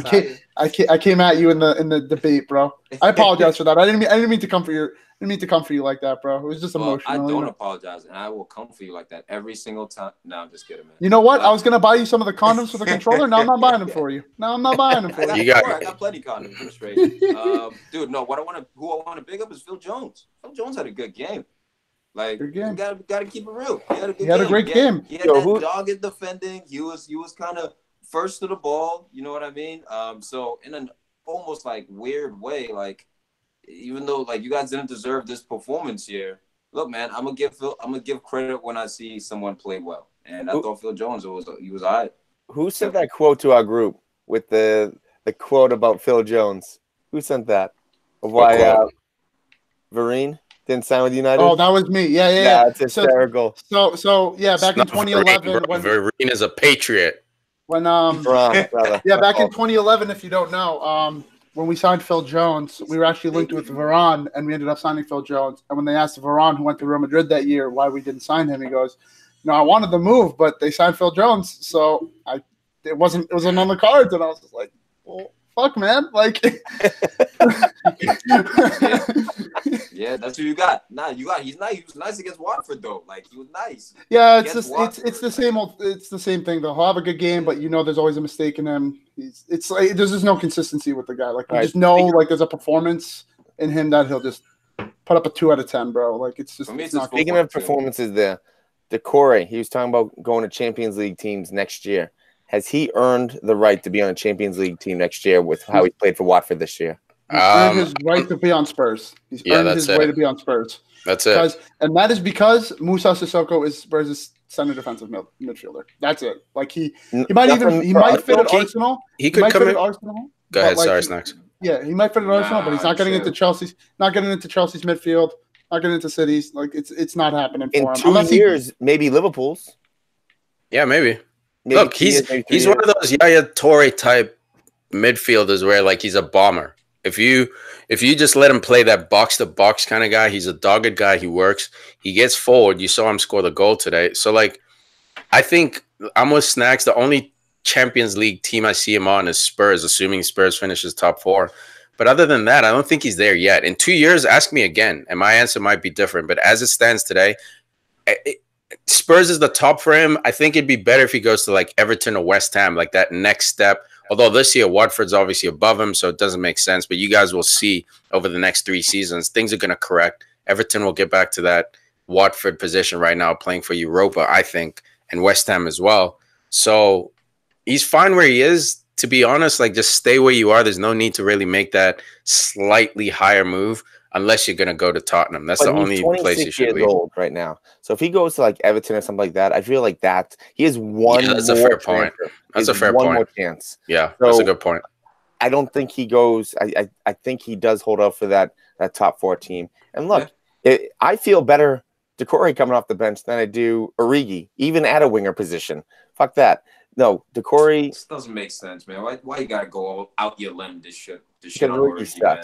I came at you in the debate, bro. I apologize for that. I didn't mean to come for you like that, bro. It was just emotional. I don't apologize, and I will come for you like that every single time. No, I'm just kidding, man. You know what? I was gonna buy you some of the condoms for the controller. Now I'm not buying them for you. I got plenty condoms for straight. Dude, no. Who I want to big up is Phil Jones. Phil Jones had a good game. Like, we gotta keep it real. He had a great game. He had that dogged defending. He was kind of first to the ball, you know what I mean? So in an almost like weird way, like even though like you guys didn't deserve this performance here, look, man, I'm gonna give credit when I see someone play well, and I thought Phil Jones he was all right. Who sent that quote to our group with the quote about Phil Jones? Who sent that? Of why Varane didn't sign with United? Oh, that was me. Yeah. It's hysterical. So yeah, back in 2011, when Varane is a patriot. When back in 2011, if you don't know, when we signed Phil Jones, we were actually linked with Varane, and we ended up signing Phil Jones. And when they asked Varane, who went to Real Madrid that year, why we didn't sign him, he goes, "No, I wanted the move, but they signed Phil Jones, so it wasn't on the cards." And I was just like, "Well, fuck, man? Like, yeah, that's who you got. He's nice. He was nice against Watford though. Like he was nice. Yeah, it's the same thing though. He'll have a good game, but there's always a mistake in him. It's like there's just no consistency with the guy. Like you just know, like there's a performance in him that he'll just put up a 2 out of 10, bro. Like it's just. Speaking of performances, Decore, he was talking about going to Champions League teams next year. Has he earned the right to be on a Champions League team next year with how he played for Watford this year? He's earned his right to be on Spurs. He's earned his right to be on Spurs. That's it. And that is because Moussa Sissoko is Spurs' center defensive midfielder. That's it. Like he might fit at Arsenal. He could come in. Arsenal. Go ahead, sorry, Snacks. Yeah, he might fit at Arsenal, but he's not getting into Chelsea's. Not getting into Chelsea's midfield. Not getting into City's. Like it's not happening for him. In 2 years, maybe Liverpool's. Yeah, maybe. Look, he's one of those Yaya Toure type midfielders where like he's a bomber. If you just let him play that box to box kind of guy, he's a dogged guy. He works. He gets forward. You saw him score the goal today. So like, I think I'm with Snacks. The only Champions League team I see him on is Spurs, assuming Spurs finishes top 4. But other than that, I don't think he's there yet. In 2 years, ask me again, and my answer might be different. But as it stands today, Spurs is the top for him. I think it'd be better if he goes to like Everton or West Ham, like that next step. Although this year, Watford's obviously above him, so it doesn't make sense. But you guys will see over the next 3 seasons, things are going to correct. Everton will get back to that Watford position right now, playing for Europa, I think, and West Ham as well. So he's fine where he is. To be honest, like just stay where you are. There's no need to really make that slightly higher move unless you're going to go to Tottenham. That's the only place you should leave. Old right now. So if he goes to like Everton or something like that, I feel like that he has one. Yeah, that's a fair point. That's a fair point. One more chance. Yeah, that's a good point. I don't think he goes. I think he does hold out for that top 4 team. And look, I feel better Decore coming off the bench than I do Origi, even at a winger position. Fuck that. No, Decore. This doesn't make sense, man. Why you gotta go out your limb this shit on Origi, man?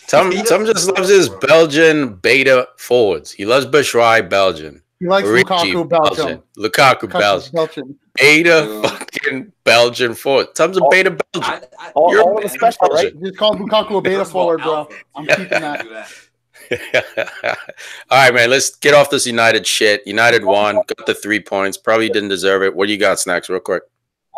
Tom just loves his Belgian beta forwards. He loves Batshuayi, Belgian. He likes Lukaku, Belgian. Lukaku, Belgian. Beta fucking Belgian forward. Tom's a beta Belgian. All the special, right? Just call Lukaku a beta forward, bro. I'm keeping that. All right, man. Let's get off this United shit. United won, got the 3 points. Probably didn't deserve it. What do you got, Snacks? Real quick.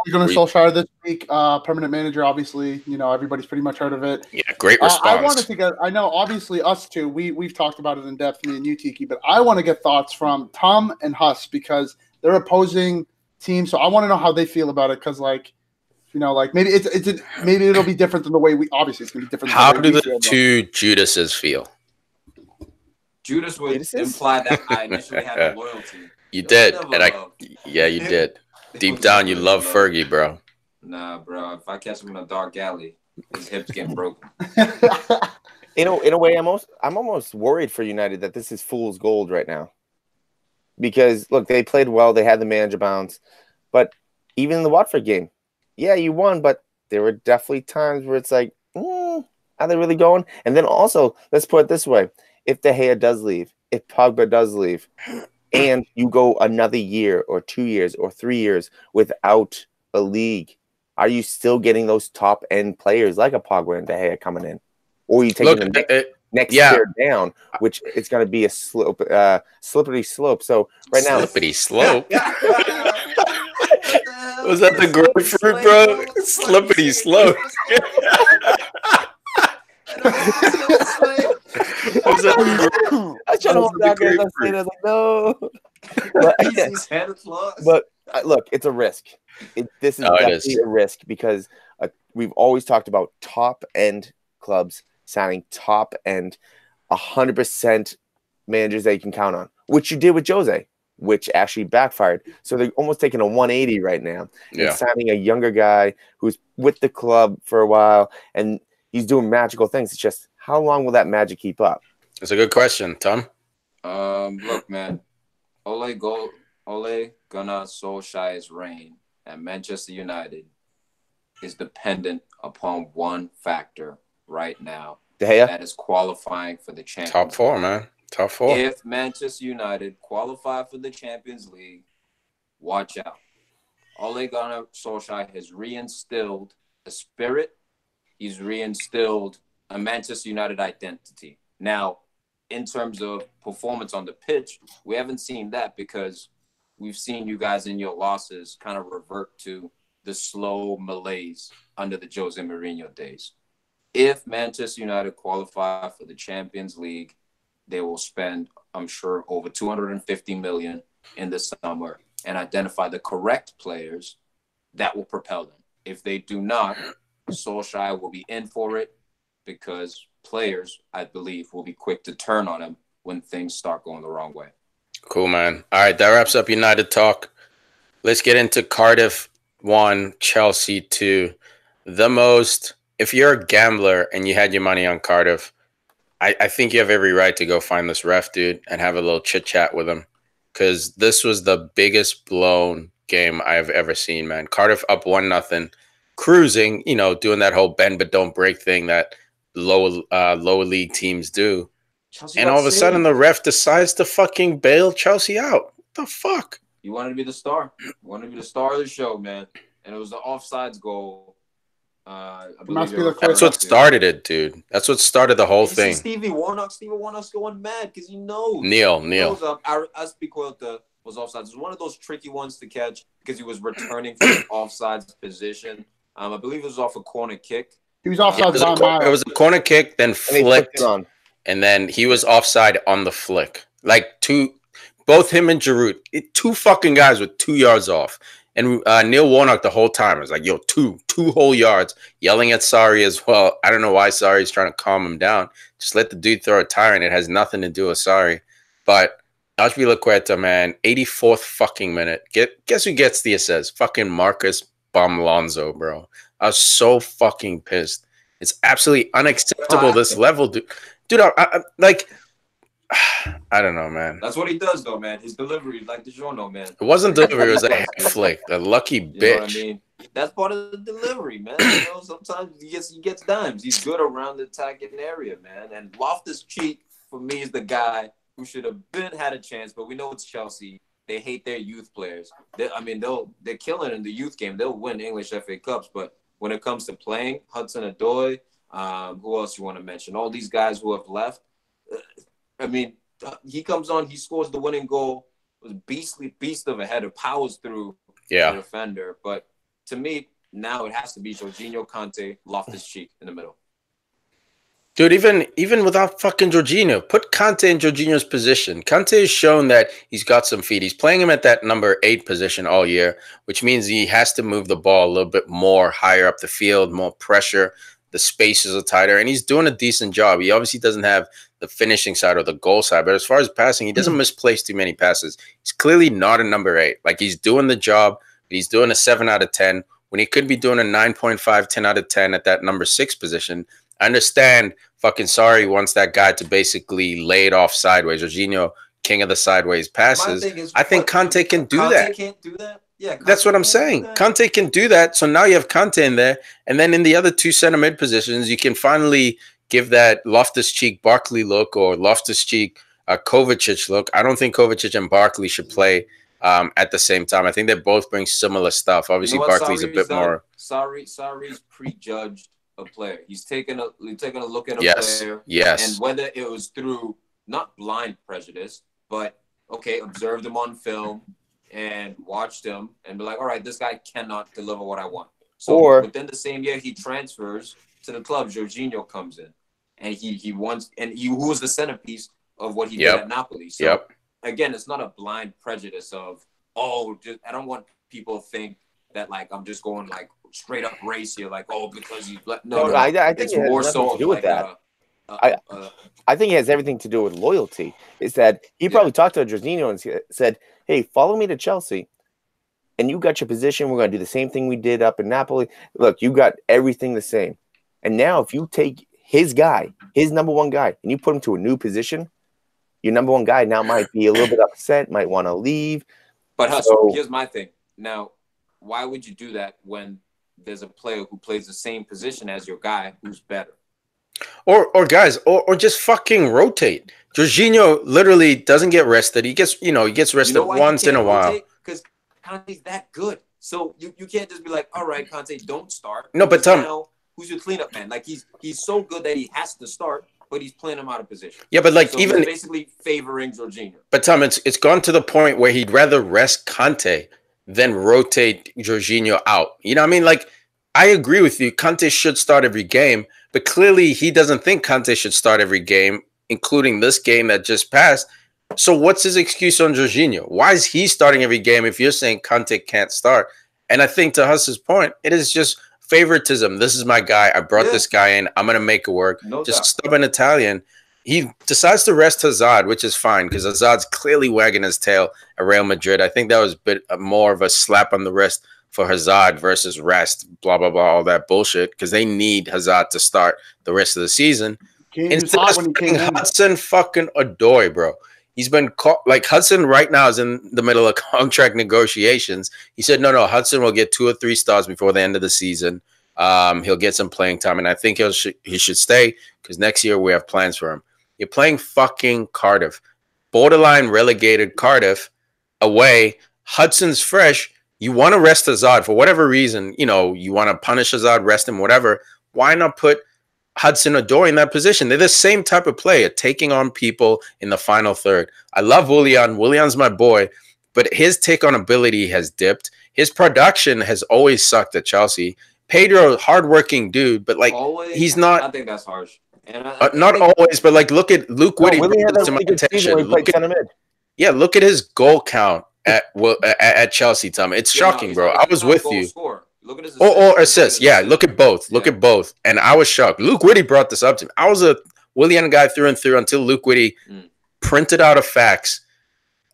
You're going to Solskjaer this week. Permanent manager, obviously. Everybody's pretty much heard of it. Yeah, great response. I wanted to get. I know, obviously, us two. We've talked about it in depth, me and you, Tiki. But I want to get thoughts from Tom and Huss because they're opposing teams. So I want to know how they feel about it because, like maybe maybe it'll be different than the way we. Obviously, it's going to be different. How do the two Judases feel? Judas would imply that I initially had a loyalty. You did, and you did. Deep down, you love Fergie, bro. Nah, bro. If I catch him in a dark alley, his hips getting broken. In a way, I'm almost worried for United that this is fool's gold right now. Because look, they played well, they had the manager bounce, but even in the Watford game, yeah, you won, but there were definitely times where it's like, are they really going? And then also, let's put it this way. If De Gea does leave, if Pogba does leave, and you go another year or 2 years or 3 years without a league, are you still getting those top-end players like a Pogba and De Gea coming in? Or are you taking the next tier down, which it's going to be a slippery slope. So right now... Slippery slope? Was that the grapefruit, bro? Slippity slope. I tried to hold back as I said, I was like, no. But look, it's a risk. This is definitely a risk because we've always talked about top-end clubs signing top-end 100% managers that you can count on, which you did with Jose, which actually backfired. So they're almost taking a 180 right now and signing a younger guy who's with the club for a while, and he's doing magical things. It's just, how long will that magic keep up? That's a good question, Tom. Look, man, Ole Gunnar Solskjaer's reign at Manchester United is dependent upon one factor right now. That is qualifying for the Champions League. Top 4, man. Top 4. If Manchester United qualify for the Champions League, watch out. Ole Gunnar Solskjaer has reinstilled a spirit. He's reinstilled a Manchester United identity. Now, in terms of performance on the pitch, we haven't seen that because we've seen you guys in your losses kind of revert to the slow malaise under the Jose Mourinho days. If Manchester United qualify for the Champions League, they will spend, I'm sure, over 250 million in the summer and identify the correct players that will propel them. If they do not, Solskjaer will be in for it because players, I believe, will be quick to turn on him when things start going the wrong way. Cool, man. All right, that wraps up United talk. Let's get into Cardiff 1, Chelsea 2. If you're a gambler and you had your money on Cardiff, I think you have every right to go find this ref, dude, and have a little chit-chat with him because this was the biggest blown game I've ever seen, man. Cardiff up 1-0, cruising, doing that whole bend but don't break thing that lower league teams do. Chelsea and all of a sudden the ref decides to fucking bail Chelsea out. What the fuck? You wanted to be the star. You wanted to be the star of the show, man. And it was the offsides goal. That's what started it, dude. That's what started the whole thing. Stevie Warnock's going mad because he knows. Neil. Aspilicueta was offsides. It was one of those tricky ones to catch because he was returning from an offsides position. I believe it was off a corner kick. He was offside. It was a corner kick, then flicked, and then he was offside on the flick. Like both him and Giroud, 2 fucking guys with 2 yards off. And Neil Warnock the whole time was like, yo, two whole yards, yelling at Sarri as well. I don't know why Sarri's trying to calm him down. Just let the dude throw a tire, and it has nothing to do with Sarri. But Aspilicueta, man, 84th fucking minute. Guess who gets the assist? Fucking Marcus Alonso, bro. I was so fucking pissed. It's absolutely unacceptable this level, dude. Dude, I don't know, man. That's what he does, though, man. His delivery, like DiGiorno, man. It wasn't delivery. It was a head flick. A lucky bitch. You know what I mean? That's part of the delivery, man. Sometimes he gets dimes. He's good around the attacking area, man. And Loftus-Cheek, for me, is the guy who should have had a chance. But we know it's Chelsea. They hate their youth players. They're killing in the youth game. They'll win English FA Cups. But when it comes to playing, Hudson-Odoi, who else you want to mention? All these guys who have left. He comes on, he scores the winning goal. It was beast of a header, powers through the defender. But to me, now it has to be Jorginho, Kante, Loftus-Cheek in the middle. Dude, even without fucking Jorginho, put Kante in Jorginho's position. Kante has shown that he's got some feet. He's playing him at that number 8 position all year, which means he has to move the ball a little bit more higher up the field, more pressure. The spaces are tighter, and he's doing a decent job. He obviously doesn't have the finishing side or the goal side, but as far as passing, he doesn't misplace too many passes. He's clearly not a number 8. Like, he's doing the job, but he's doing a 7 out of 10 when he could be doing a 9.5, 10 out of 10 at that number 6 position. I understand fucking Sarri wants that guy to basically lay it off sideways. Jorginho, king of the sideways passes. I think Kante can do that. Kante can't do that? Yeah, that's what I'm saying. Kante can do that. So now you have Kante in there. And then in the other 2 center mid positions, you can finally give that Loftus-Cheek Barkley look or Loftus-Cheek Kovacic look. I don't think Kovacic and Barkley should play at the same time. I think they both bring similar stuff. Obviously, Barkley's a bit more. Sarri's prejudged a player. He's taken a look at a player. Yes. And whether it was through not blind prejudice, but observed him on film and watched him and be like, all right, this guy cannot deliver what I want. So within the same year he transfers to the club, Jorginho comes in, and he was the centerpiece of what he did at Napoli. So again, it's not a blind prejudice of I don't want people to think that like I'm just going like straight up race here, like because he's no. I think it's more so to do with that. I think it has everything to do with loyalty. Is that he probably talked to Jorginho and said, "Hey, follow me to Chelsea, and you got your position. We're going to do the same thing we did up in Napoli. Look, you got everything the same. And now if you take his guy, his number 1 guy, and you put him to a new position, your number 1 guy now might be a little bit upset, might want to leave." But Huss, here's my thing. Now, why would you do that when there's a player who plays the same position as your guy who's better? Or guys, or just fucking rotate. Jorginho literally doesn't get rested. He gets rested once in a while. Because Kante's that good. So you can't just be like, all right, Conte, don't start. No, but Tom, now, who's your cleanup man? Like he's so good that he has to start, but he's playing him out of position. Yeah, but like so even he's basically favoring Jorginho. But Tom, it's gone to the point where he'd rather rest Conte than rotate Jorginho out. You know what I mean? Like, I agree with you. Conte should start every game, but clearly he doesn't think Conte should start every game, including this game that just passed. So what's his excuse on Jorginho? Why is he starting every game if you're saying Conte can't start? And I think to Huss's point, it is just favoritism. This is my guy. I brought this guy in. I'm going to make it work. No just doubt. stubborn Italian. He decides to rest Hazard, which is fine because Hazard's clearly wagging his tail at Real Madrid. I think that was a bit more of a slap on the wrist for Hazard versus rest, blah, blah, blah, all that bullshit because they need Hazard to start the rest of the season. Instead of starting Hudson fucking Odoi, bro. He's been caught, like Hudson right now is in the middle of contract negotiations. He said, no, Hudson will get 2 or 3 stars before the end of the season. He'll get some playing time, and I think he should stay because next year we have plans for him. You're playing fucking Cardiff, borderline relegated Cardiff away. Hudson's fresh. You want to rest Hazard for whatever reason. You know, you want to punish Hazard, rest him, whatever. Why not put Hudson Odoi in that position? They're the same type of player, taking on people in the final third. I love Willian. Willian's my boy, but his take on ability has dipped. His production has always sucked at Chelsea. Pedro, hardworking dude, but like he's not. I think that's harsh. And not always, but like look at Luke Whitty. Willie had a really good season when he played center mid. Yeah, look at his goal count at Chelsea, Tom. It's shocking, bro. I was with you. Look at his or assists. Yeah, look at both. Look at both. And I was shocked. Luke Whitty brought this up to me. I was a Willian guy through and through until Luke Whitty printed out a fax,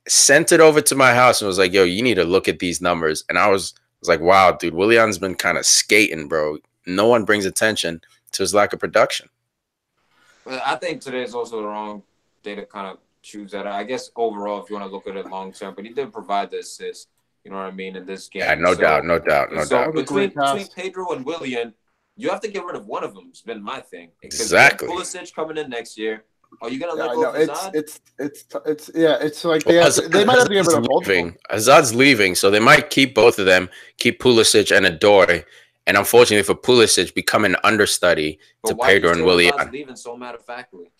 sent it over to my house, and was like, yo, you need to look at these numbers. And I was like, wow, dude, Willian's been kind of skating, bro. No one brings attention to his lack of production. Well, I think today is also the wrong day to kind of choose that. I guess overall, if you want to look at it long term, but he did provide the assist. You know what I mean in this game. Yeah, no doubt. Between Pedro and Willian, you have to get rid of one of them. It's been my thing. Exactly. Pulisic coming in next year. Are you gonna let go of Hazard? It's like they might have to get rid of both of them. Hazard's leaving, so they might keep both of them, keep Pulisic and Odoi. And unfortunately for Pulisic, become an understudy to Pedro and Willian. Leaving so matter-of-factly?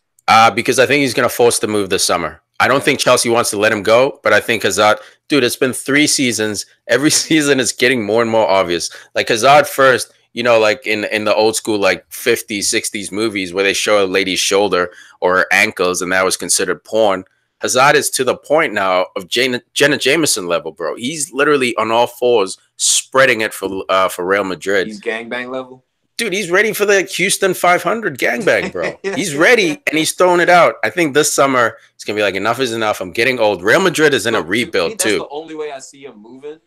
Because I think he's going to force the move this summer. I don't think Chelsea wants to let him go, but I think Hazard, dude, it's been 3 seasons. Every season it's getting more and more obvious. Like Hazard first, you know, like in the old school, like 50s, 60s movies where they show a lady's shoulder or her ankles and that was considered porn. Hazard is to the point now of Jenna Jameson level, bro. He's literally on all fours spreading it for Real Madrid. He's gangbang level? Dude, he's ready for the Houston 500 gangbang, bro. He's ready, and he's throwing it out. I think this summer, it's going to be like, enough is enough. I'm getting old. Real Madrid is in a rebuild, too. That's the only way I see him moving,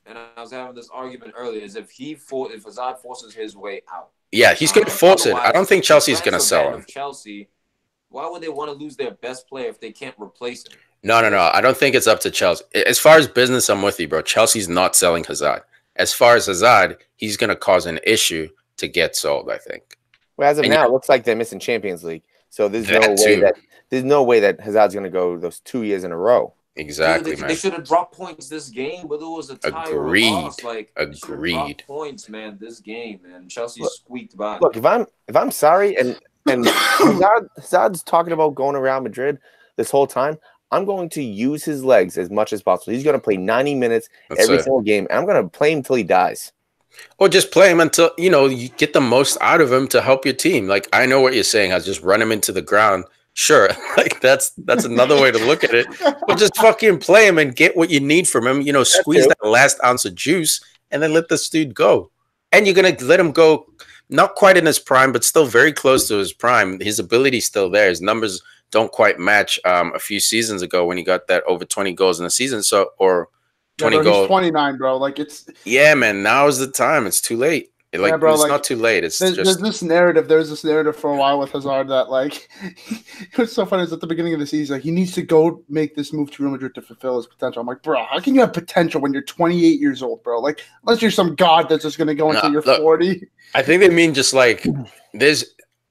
and I was having this argument earlier, is if Hazard forces his way out. Yeah, he's going to force it. I don't think Chelsea's going to sell him. Chelsea, why would they want to lose their best player if they can't replace him? No. I don't think it's up to Chelsea. As far as business, I'm with you, bro. Chelsea's not selling Hazard. As far as Hazard, he's going to cause an issue to get sold, I think. Well, as of now, it looks like they're missing Champions League. So there's no way that Hazard's going to go those 2 years in a row. Exactly, Dude, man. They should have dropped points this game, whether it was a tie or a loss. Like, Agreed. Points, man. This game, man. Chelsea squeaked by. Look, if I'm sorry, and Hazard's talking about going to Real Madrid this whole time, I'm going to use his legs as much as possible. He's going to play 90 minutes every single game, and I'm going to play him until he dies. Or just play him until, you know, you get the most out of him to help your team. Like, I know what you're saying. I just run him into the ground. Sure, like that's another way to look at it. But just fucking play him and get what you need from him. You know, squeeze that last ounce of juice and then let this dude go. And you're going to let him go, not quite in his prime, but still very close to his prime. His ability's still there. His numbers don't quite match a few seasons ago when he got that over 20 goals in a season. So, or 20 goals. He's 29, bro. Like it's. Yeah, man. Now is the time. It's too late. Like, bro, it's not too late. It's there's this narrative. There's this narrative for a while with Hazard that, like, it was so funny. Is at the beginning of the season, like, he needs to go make this move to Real Madrid to fulfill his potential. I'm like, bro, how can you have potential when you're 28 years old, bro? Like, unless you're some god that's just going to go until you're 40. I think they mean just like there's.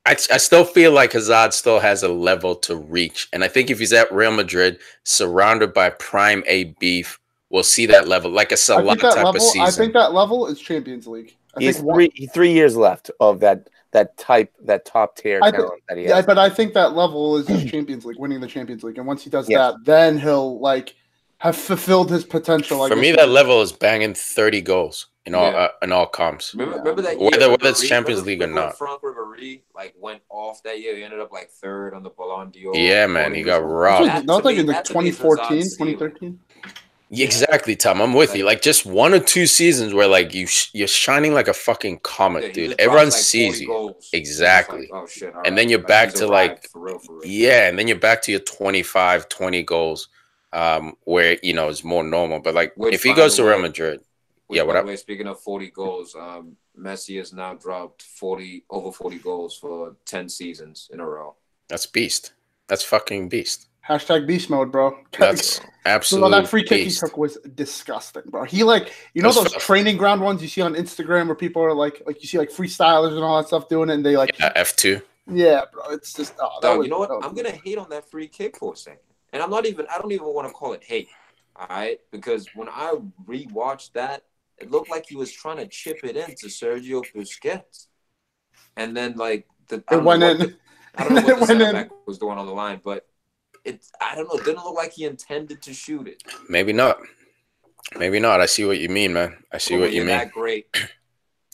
I still feel like Hazard still has a level to reach, and I think if he's at Real Madrid, surrounded by prime A beef we'll see that level, like a Salah type of season. I think that level is Champions League. He's 3 years left of that top tier talent that he has. Yeah, but I think that level is just Champions League, winning the Champions League, and once he does that, then he'll like have fulfilled his potential. For me, that level is banging 30 goals in all comps. Remember that year, whether it's Champions League or not. Franck Ribéry like went off that year. He ended up like 3rd on the Ballon d'Or. Yeah, man, he got robbed. That was like in like 2014, 2013. Exactly, Tom. I'm with you. Like just 1 or 2 seasons where like you're shining like a fucking comet, dude. Everyone sees you. Goals. Exactly. Like, oh shit! And then you're back to like for real. Yeah, and then you're back to your 25, 20 goals, where it's more normal. But like if he goes to Real Madrid, what up? Speaking of 40 goals, Messi has now dropped over 40 goals for 10 seasons in a row. That's beast. That's fucking beast. Hashtag beast mode, bro. That's absolutely that free kick he took was disgusting, bro. He those training ground ones you see on Instagram where people are like you see like freestylers and all that stuff doing it, and they like F2. Yeah, bro. It's just you know what? I'm gonna hate on that free kick for a second, and I don't even want to call it hate. All right, because when I rewatched that, it looked like he was trying to chip it into Sergio Busquets, and then like it went in. I don't know what the center back was doing on the line, but. I don't know. It didn't look like he intended to shoot it. Maybe not. I see what you mean, man. I see what you mean. That great.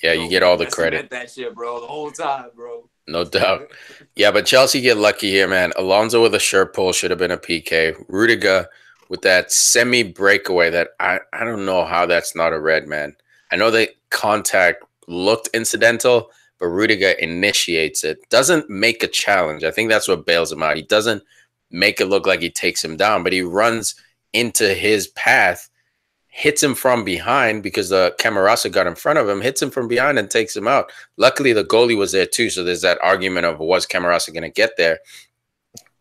Yeah, you get all the credit. That shit, bro, the whole time, bro. No doubt. Yeah, but Chelsea get lucky here, man. Alonso with a shirt pull should have been a PK. Rudiger with that semi-breakaway that I don't know how that's not a red, man. I know the contact looked incidental, but Rudiger initiates it. Doesn't make a challenge. I think that's what bails him out. He doesn't make it look like he takes him down, but he runs into his path, hits him from behind because the Camarasa got in front of him, hits him from behind and takes him out. Luckily, the goalie was there too, so there's that argument of was Camarasa going to get there?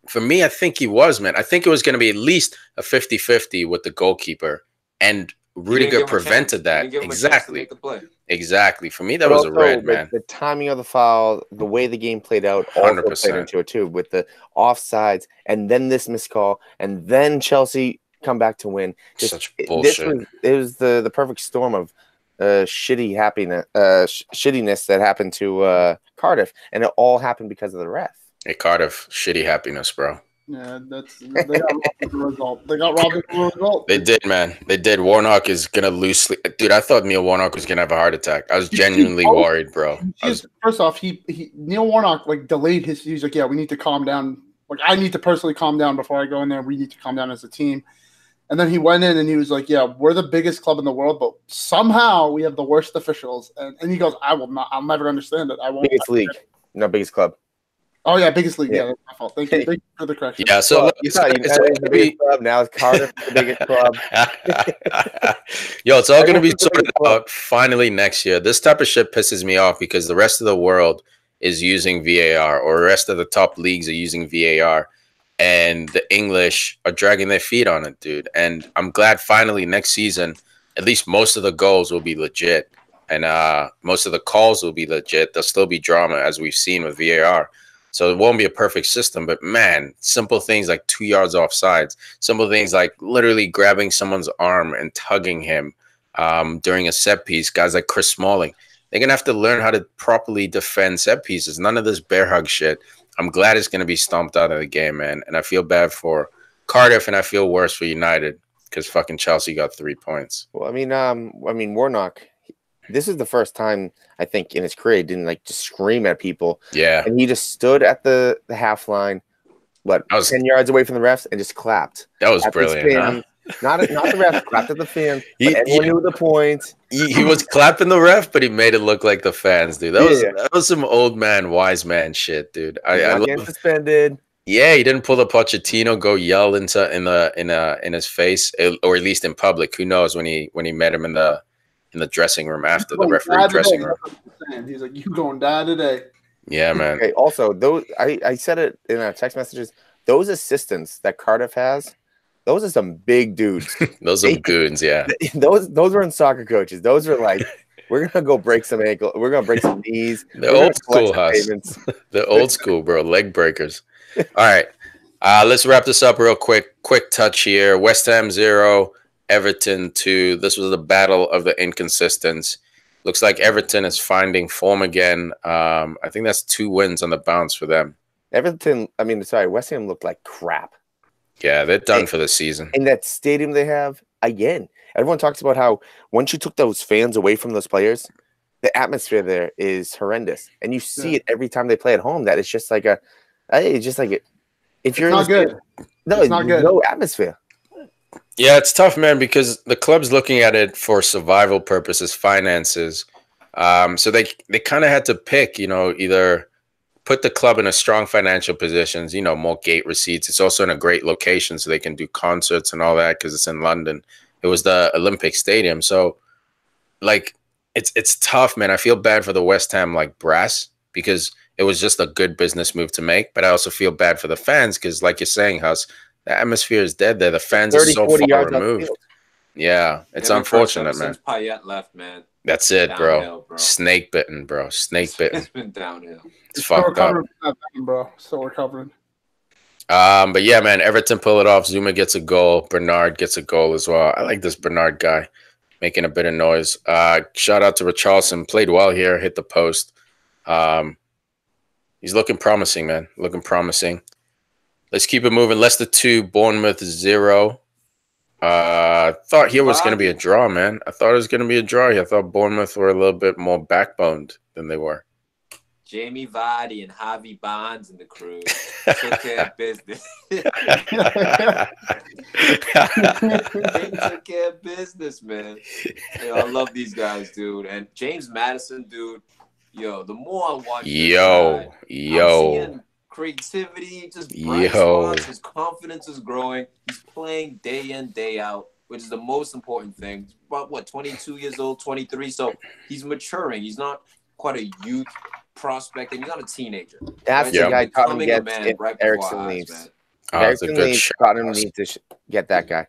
For me, I think he was, man. I think it was going to be at least a 50-50 with the goalkeeper, and Rudiger prevented that. Exactly. For me, that was a red, man. The timing of the foul, the way the game played out, also 100%. played into it too, with the offsides, and then this missed call, and then Chelsea come back to win. Such bullshit. It was the perfect storm of shittiness that happened to Cardiff, and it all happened because of the ref. Hey, Cardiff, shitty happiness, bro. Yeah, they got robbed of the result. They got robbed of the result. They did, man. They did. Warnock is gonna lose sleep. Dude, I thought Neil Warnock was gonna have a heart attack. I was genuinely worried, bro. First off, Neil Warnock like delayed his. He's like, yeah, we need to calm down. Like, I need to personally calm down before I go in there. We need to calm down as a team. And then he went in and he was like, yeah, we're the biggest club in the world, but somehow we have the worst officials. And he goes, I'll never understand it. I won't. Biggest league, no biggest club. Oh yeah, biggest league. Yeah, that's my fault. Thank you for the correction. Yeah, so you thought the biggest club. Now it's Cardiff, the biggest club. Yo, it's all gonna be sorted out finally next year. This type of shit pisses me off because the rest of the world is using VAR, or the rest of the top leagues are using VAR, and the English are dragging their feet on it, dude. And I'm glad finally next season, at least most of the goals will be legit, and most of the calls will be legit. There'll still be drama, as we've seen with VAR. So it won't be a perfect system, but man, simple things like 2 yards offsides, simple things like literally grabbing someone's arm and tugging him during a set piece, guys like Chris Smalling, they're going to have to learn how to properly defend set pieces. None of this bear hug shit. I'm glad it's going to be stomped out of the game, man. And I feel bad for Cardiff, and I feel worse for United because fucking Chelsea got 3 points. Well, I mean, Warnock, this is the first time I think in his career he didn't like just scream at people. Yeah, and he just stood at the half line, 10 yards away from the refs, and just clapped. That was brilliant. Huh? Not the refs, clapped at the fans. Everyone knew the point. He was clapping the ref, but he made it look like the fans, dude. That was some old man, wise man shit, dude. I love suspended. Yeah, he didn't pull the Pochettino, go yell in his face, or at least in public. Who knows when he met him in the dressing room after the referee dressing room. He's like, "You gonna die today?" Yeah, man. Okay, also, those I said it in our text messages. Those assistants that Cardiff has, those are some big dudes. Those are goons, yeah. Those weren't soccer coaches. Those are like, we're gonna go break some ankle. We're gonna break some knees. They're old school, Huss. They're old school, bro. Leg breakers. All right, let's wrap this up real quick. Quick touch here. West Ham 0. Everton to this was the battle of the inconsistents. Looks like Everton is finding form again. I think that's 2 wins on the bounce for them. West Ham looked like crap. Yeah, they're done for the season. In that stadium they have, again, everyone talks about how once you took those fans away from those players, the atmosphere there is horrendous. And you see it every time they play at home, that it's just like if you're not good. It's not good. No atmosphere. Yeah, it's tough, man, because the club's looking at it for survival purposes, finances. So they kind of had to pick, either put the club in a strong financial positions, more gate receipts. It's also in a great location so they can do concerts and all that because it's in London. It was the Olympic Stadium. So, it's tough, man. I feel bad for the West Ham, brass, because it was just a good business move to make. But I also feel bad for the fans because, like you're saying, Huss, the atmosphere is dead there. The fans are so far removed. Yeah, it's unfortunate, man. Since Payet left, man. That's it, bro. Snake bitten, bro. Snake bitten. It's been downhill. It's fucked up, bro. Still recovering. But yeah, man, Everton pull it off. Zuma gets a goal. Bernard gets a goal as well. I like this Bernard guy, making a bit of noise. Shout out to Richarlison. Played well here. Hit the post. He's looking promising, man. Looking promising. Let's keep it moving. Leicester 2, Bournemouth 0. I thought here was going to be a draw, man. I thought it was going to be a draw here. I thought Bournemouth were a little bit more backboned than they were. Jamie Vardy and Javi Barnes and the crew took care of business. They took care of business, man. I love these guys, dude. And James Maddison, dude. The more I watch I'm seeing creativity, just bright spots. His confidence is growing. He's playing day in, day out, which is the most important thing. He's about 22 years old, 23. So he's maturing. He's not quite a youth prospect, and he's not a teenager. That's the guy Tottenham gets if Eriksen leaves. Eriksen leaves, Tottenham needs to get that guy.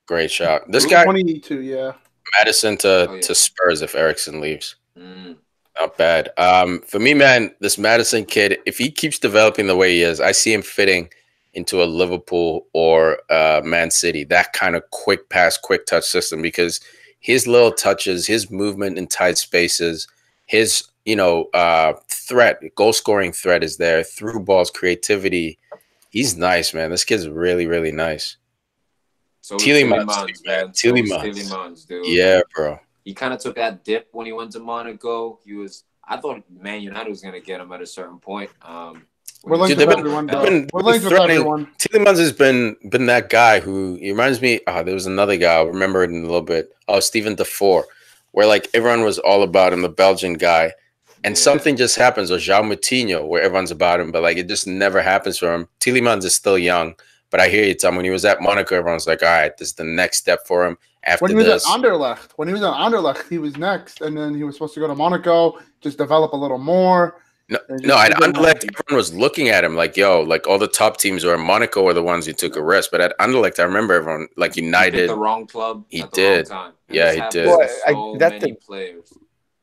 Great shot. This guy, 22, yeah. Maddison to Spurs if Eriksen leaves. Not bad. For me, man, this Maddison kid, if he keeps developing the way he is, I see him fitting into a Liverpool or Man City, that kind of quick pass, quick touch system, because his little touches, his movement in tight spaces, his threat, goal scoring threat is there, through balls, creativity. He's nice, man. This kid's really, really nice. So Tielemans, man. Tielemans, dude. Yeah, bro. He kind of took that dip when he went to Monaco. I thought Man United was going to get him at a certain point. We're linked with everyone. Tielemans has been that guy who he reminds me. There was another guy. I'll remember it in a little bit. Steven Defour, where everyone was all about him, the Belgian guy. And something just happens, or João Moutinho, where everyone's about him, but it just never happens for him. Tielemans is still young, but I hear you, Tom. When he was at Monaco, everyone's like, all right, this is the next step for him. When he was at Anderlecht, he was next, and then he was supposed to go to Monaco, just develop a little more. At Anderlecht, everyone was looking at him like, yo, all the top teams were in Monaco were the ones who took a risk. But at Anderlecht, I remember everyone, United. He picked the wrong club. He did. Yeah, he did. Many players.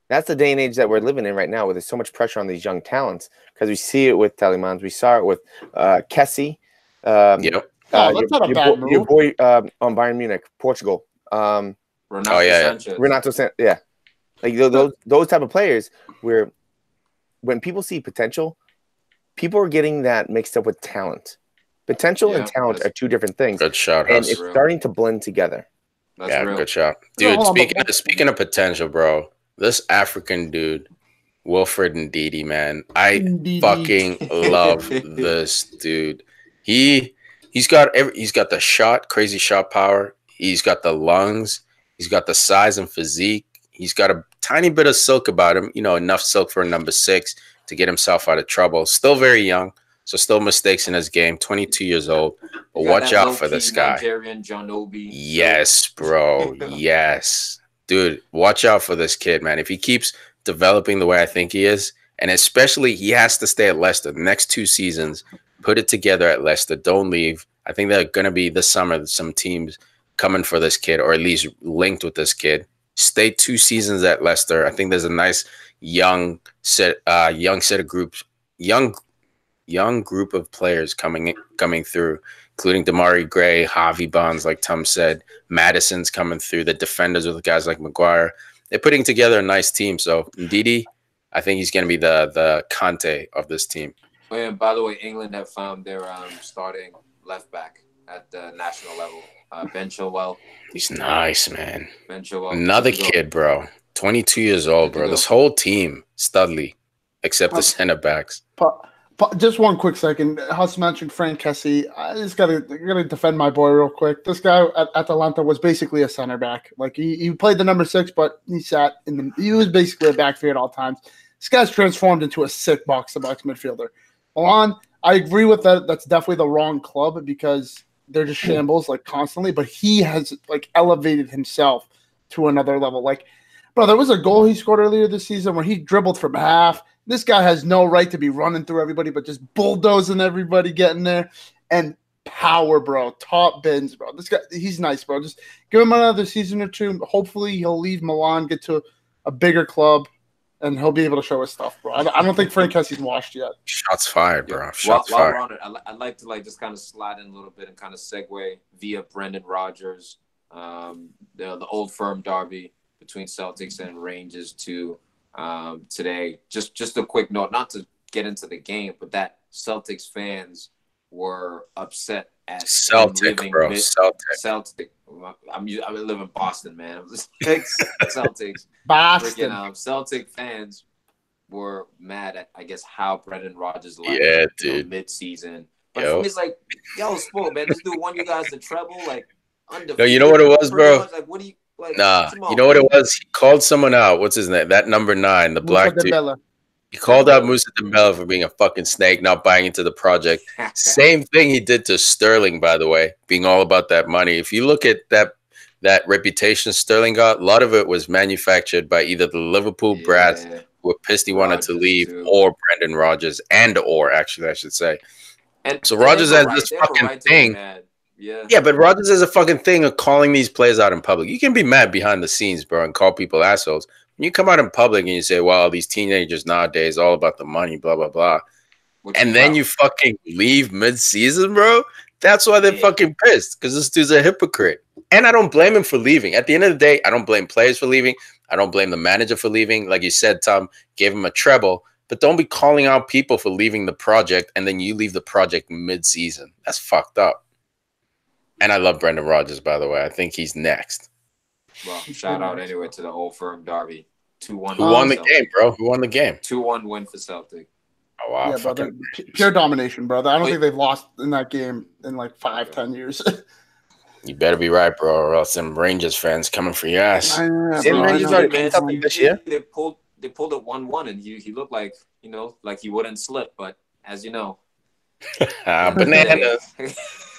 That's the day and age that we're living in right now, where there's so much pressure on these young talents, because we see it with Tielemans, we saw it with Kessie. Yep. That's not a bad move. Your boy on Bayern Munich, Portugal. Renato Sanchez. Yeah. Those type of players where when people see potential, people are getting that mixed up with talent. Potential and talent are two different things. Good shot, and it's starting to blend together. That's real. Good shot. Dude, speaking of potential, bro, this African dude, Wilfred Ndidi, man. I fucking love this dude. He's got the shot, crazy shot power. He's got the lungs. He's got the size and physique. He's got a tiny bit of silk about him, enough silk for a number 6 to get himself out of trouble. Still very young, so still mistakes in his game. 22 years old. But watch out for this guy. Nigerian John Obi. Yes, bro. Yes. Dude, watch out for this kid, man. If he keeps developing the way I think he is, and especially he has to stay at Leicester the next 2 seasons, put it together at Leicester. Don't leave. I think they're going to be this summer some teams coming for this kid, or at least linked with this kid. Stay 2 seasons at Leicester. I think there's a nice young group of players coming through. including Damari Gray, Javi Bonds, like Tom said. Madison's coming through. The defenders with guys like Maguire. They're putting together a nice team. So Ndidi, I think he's going to be the Conte of this team. Oh, yeah, and by the way, England have found their starting left back at the national level. Ben Chilwell. He's nice, man. Ben Chilwell. Another kid, bro. 22 years old, bro. This whole team, Studley, except the center backs. Just one quick second. Huss mentioned Frank Kessie. I just gotta defend my boy real quick. This guy at Atalanta was basically a center back. Like he played the number 6, but he sat he was basically a back three at all times. This guy's transformed into a sick box-to-box midfielder. Milan, I agree with that. That's definitely the wrong club because they're just shambles like constantly. But he has like elevated himself to another level. Like, bro, there was a goal he scored earlier this season where he dribbled from half. This guy has no right to be running through everybody, but just bulldozing everybody getting there. And power, bro. Top bins, bro. This guy, he's nice, bro. Just give him another season or two. Hopefully he'll leave Milan, get to a bigger club, and he'll be able to show his stuff, bro. I don't think Frank Kessie's washed yet. Shots fired, bro. Shots fired. While we're on it, I'd like to just kind of slide in a little bit and kind of segue via Brendan Rodgers, the old firm derby between Celtics and Rangers today. Just a quick note, not to get into the game, but that Celtics fans were upset at Celtic, bro. Celtic. I live in Boston, man. Celtics. Boston. Freaking, Celtic fans were mad at, I guess, how Brendan Rodgers left mid-season. But for me, it's like, y'all spoiled, man. This dude won you guys the treble, like, undefeated. No, you know what it was, bro? Like, what do you... Like, nah, you know what it was? He called someone out. What's his name? That number 9, the black dude. He called out Musa Dembele for being a fucking snake, not buying into the project. Same thing he did to Sterling, by the way, being all about that money. If you look at that reputation Sterling got, a lot of it was manufactured by either the Liverpool brats who were pissed he wanted to leave, or Brendan Rodgers, actually, I should say. And so Rodgers has this fucking thing. Yeah, but Rodgers has a fucking thing of calling these players out in public. You can be mad behind the scenes, bro, and call people assholes. When you come out in public and you say, wow, these teenagers nowadays, all about the money, blah, blah, blah. And then you fucking leave mid-season, bro. That's why they're fucking pissed, because this dude's a hypocrite. And I don't blame him for leaving. At the end of the day, I don't blame players for leaving. I don't blame the manager for leaving. Like you said, Tom, gave him a treble. But don't be calling out people for leaving the project, and then you leave the project mid-season. That's fucked up. And I love Brendan Rodgers, by the way. I think he's next. Well, shout out anyway to the old firm derby. 2-1. Who won the game, bro? Who won the game? 2-1 win for Celtic. Oh, wow. Yeah, brother. Pure domination, brother. I don't think they've lost in that game in like 10 years. You better be right, bro, or else some Rangers fans coming for your ass. Rangers already beat Celtic this year. They pulled it 1-1, and he looked like, like he wouldn't slip. But as you know, bananas.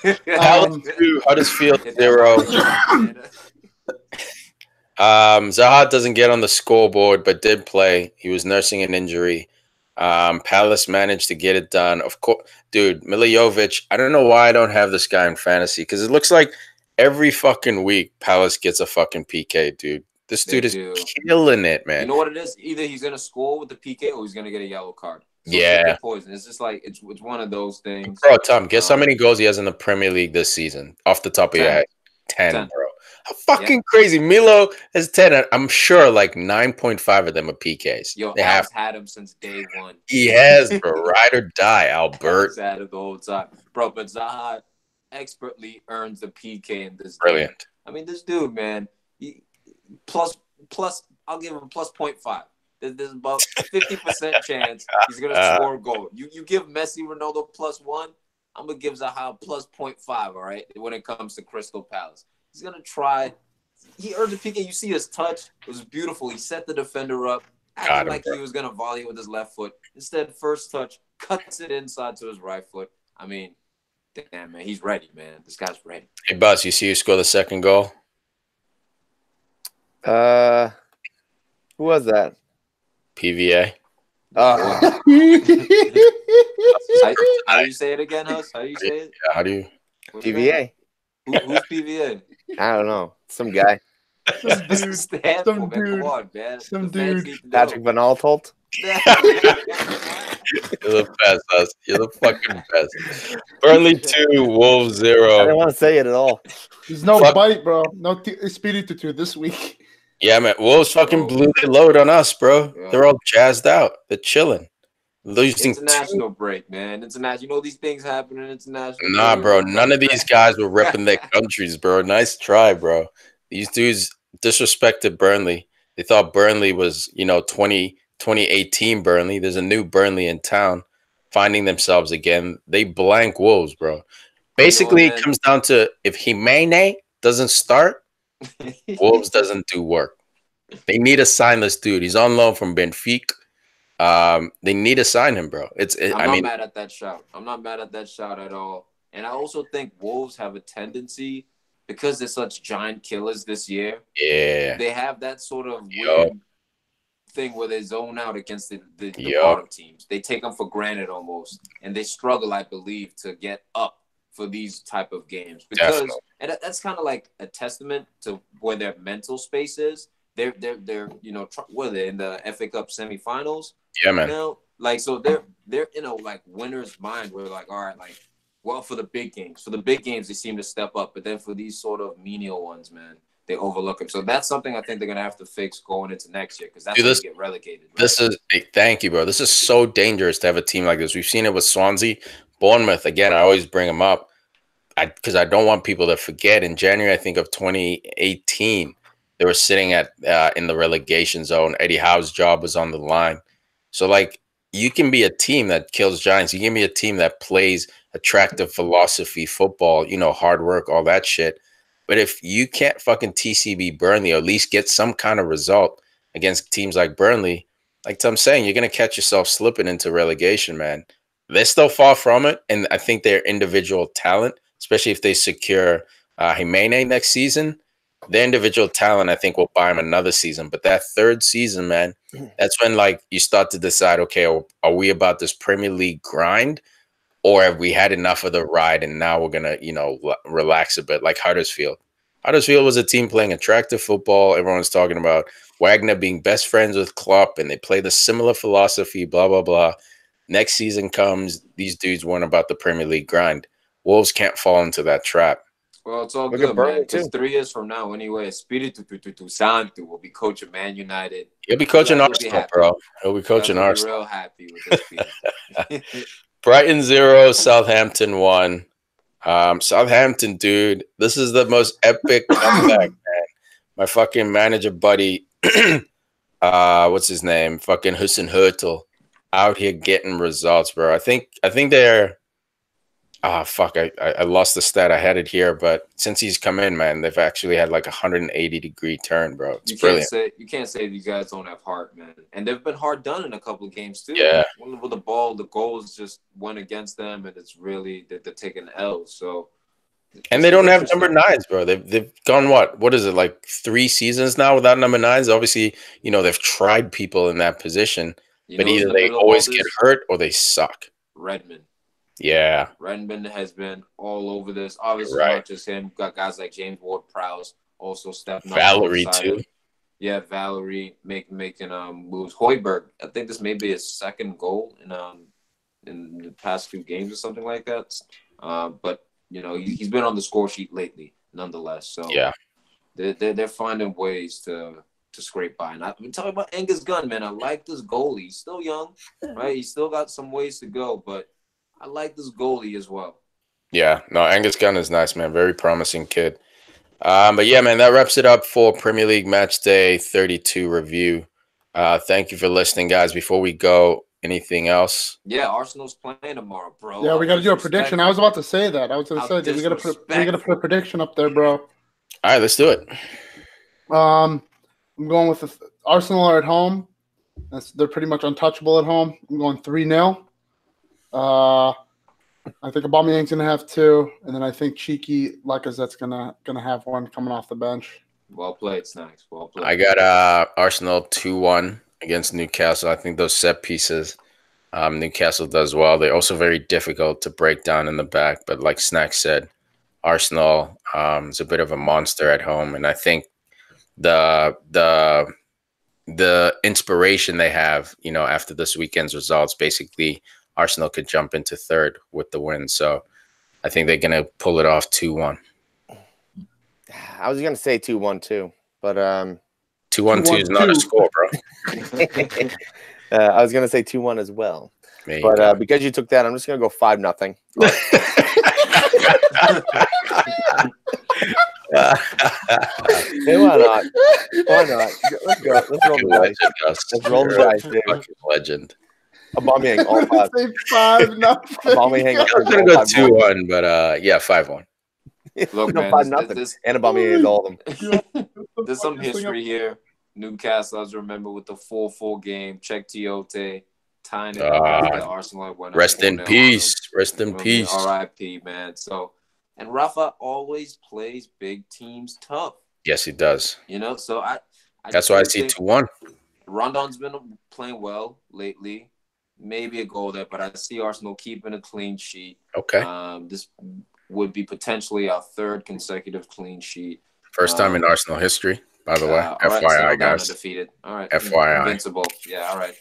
Huddersfield 0. Zaha doesn't get on the scoreboard, but did play. He was nursing an injury. Palace managed to get it done. Of course, dude, Milivojevic. I don't know why I don't have this guy in fantasy, because it looks like every fucking week Palace gets a fucking PK, dude. This dude is killing it, man. You know what it is? Either he's gonna score with the PK or he's gonna get a yellow card. So it's poison. It's just like it's one of those things. Bro, Tom, guess how many goals he has in the Premier League this season? Off the top of your head, 10, bro. How fucking crazy! Milo has 10. I'm sure like 9.5 of them are PKs. Yo, Al's had him since day one. He has, bro. Ride or die, Albert. He's had it the whole time, bro. But Zaha expertly earns the PK in this. Brilliant. Game. I mean, this dude, man. Plus, I'll give him plus 0.5. There's about 50% chance he's gonna score a goal. You give Messi, Ronaldo plus 1. I'm gonna give Zaha plus 0.5. All right, when it comes to Crystal Palace, he's gonna try. He earned the PK. You see his touch; it was beautiful. He set the defender up, acting like he was gonna volley with his left foot. Instead, first touch cuts it inside to his right foot. I mean, damn man, he's ready, man. This guy's ready. Hey, Buzz, you see who scored the second goal? Who was that? PVA. How do you say it again, Huss? How do you say it? Yeah, how do you? PVA. Who's PVA? I don't know. Some guy. Some dude. Come on, man. Some dude. Patrick Van Aanholt. You're the best, Huss. You're the fucking best. Burnley 2, Wolves 0. I didn't want to say it at all. There's no bite, bro. No Espiritu to this week. Yeah, man. Wolves fucking blew their load on us, bro. Yeah. They're all jazzed out. They're chilling. International break, man. International. You know these things happen in international. Nah, bro. None of these guys were repping their countries, bro. Nice try, bro. These dudes disrespected Burnley. They thought Burnley was, 2018 Burnley. There's a new Burnley in town finding themselves again. They blank Wolves, bro. Basically, it comes down to if Jimenez doesn't start, Wolves doesn't do work. They need to sign this dude. He's on loan from Benfica. They need to sign him, bro. I'm not mad at that shout. I'm not mad at that shout at all. And I also think Wolves have a tendency, because they're such giant killers this year. Yeah, they have that sort of weird thing where they zone out against the bottom teams. They take them for granted almost, and they struggle, I believe, to get up for these type of games because, and that's kind of like a testament to where their mental space is. They're what are they in the FA Cup semifinals? Yeah, man. So they're in a winner's mind where all right, well, for the big games, they seem to step up, but then for these sort of menial ones, man, they overlook them. So that's something I think they're gonna have to fix going into next year because that's how they get relegated. Right? Thank you, bro. This is so dangerous to have a team like this. We've seen it with Swansea, Bournemouth. Again, I always bring them up because I don't want people to forget. In January, I think of 2018. They were sitting at in the relegation zone. Eddie Howe's job was on the line. So, you can be a team that kills giants. You can be a team that plays attractive philosophy, football, hard work, all that shit. But if you can't fucking TCB Burnley or at least get some kind of result against teams like Burnley, like I'm saying, you're going to catch yourself slipping into relegation, man. They're still far from it. And I think their individual talent, especially if they secure Jimenez next season, their individual talent, I think, will buy him another season. But that third season, man, that's when you start to decide, okay, are we about this Premier League grind, or have we had enough of the ride and now we're gonna, relax a bit? Like Huddersfield. Huddersfield was a team playing attractive football. Everyone's talking about Wagner being best friends with Klopp, and they play the similar philosophy. Blah blah blah. Next season comes, these dudes weren't about the Premier League grind. Wolves can't fall into that trap. Well, it's all good, man. Because 3 years from now, anyway, Espiritu Santo will be coaching Man United. He'll be coaching Arsenal, bro. He'll be coaching Arsenal. Real happy with this. Brighton 0, Southampton 1. Southampton, dude, this is the most epic comeback, man. My fucking manager buddy, what's his name? Fucking Huss and Hurtel, out here getting results, bro. I think they're. Fuck! I lost the stat. I had it here, but since he's come in, man, they've actually had 180-degree turn, bro. It's brilliant. You can't say these guys don't have heart, man. And they've been hard done in a couple of games too. Yeah. With the ball, the goals just went against them, and it's really they're taking L's. So. And they don't have number 9s, bro. They've gone what is it, 3 seasons now without number 9s? Obviously, they've tried people in that position, but either they always get hurt or they suck. Redmond. Yeah. Redmond has been all over this. Obviously, not just him. We've got guys like James Ward-Prowse also stepping up. Valerie, too. Yeah, Valerie making moves. Højbjerg, I think this may be his second goal in the past 2 games or something like that. But, he's been on the score sheet lately, nonetheless. So, yeah, they're finding ways to scrape by. And I've been talking about Angus Gunn, man. I like this goalie. He's still young, right? He's still got some ways to go, but I like this goalie as well. Yeah, no, Angus Gunn is nice, man. Very promising kid. But yeah, man, that wraps it up for Premier League Match Day 32 review. Thank you for listening, guys. Before we go, anything else? Yeah, Arsenal's playing tomorrow, bro. Yeah, we got to do a prediction. I was about to say that. I was going to say, we got to put a prediction up there, bro. All right, let's do it. I'm going with Arsenal are at home. They're pretty much untouchable at home. I'm going 3-0. I think Aubameyang's gonna have 2, and then I think cheeky Lacazette's gonna have 1 coming off the bench. Well played, Snacks. Well played. I got Arsenal 2-1 against Newcastle. I think those set pieces Newcastle does well. They're also very difficult to break down in the back, but like Snacks said, Arsenal is a bit of a monster at home, and I think the the inspiration they have, after this weekend's results, basically Arsenal could jump into third with the win. So I think they're going to pull it off 2-1. I was going to say 2-1 too, but 2-1-2 is not a score, bro. I was going to say 2-1 as well. But because you took that, I'm just going to go 5-0. Hey, why not? Why not? Let's go. Let's roll the dice. Let's roll the dice, dude. Fucking legend. Aubameyang, all five. Say 5-0. Aubameyang. I'm gonna go 2-1, but 5-1. Look, no, man, 5-0. And Aubameyang is all of them. There's some history here. Newcastle, I remember with the 4-4 game. Check Tiote, tying it up. Arsenal went rest in peace. Rest in peace. R.I.P. Man. So. And Rafa always plays big teams tough. Yes, he does. So I that's why I see 2-1. Rondon's been playing well lately. Maybe a goal there, but I see Arsenal keeping a clean sheet. Okay. This would be potentially our third consecutive clean sheet. First time in Arsenal history, by the way. FYI, right, so guys. Undefeated. All right. FYI. Invincible. Yeah, all right.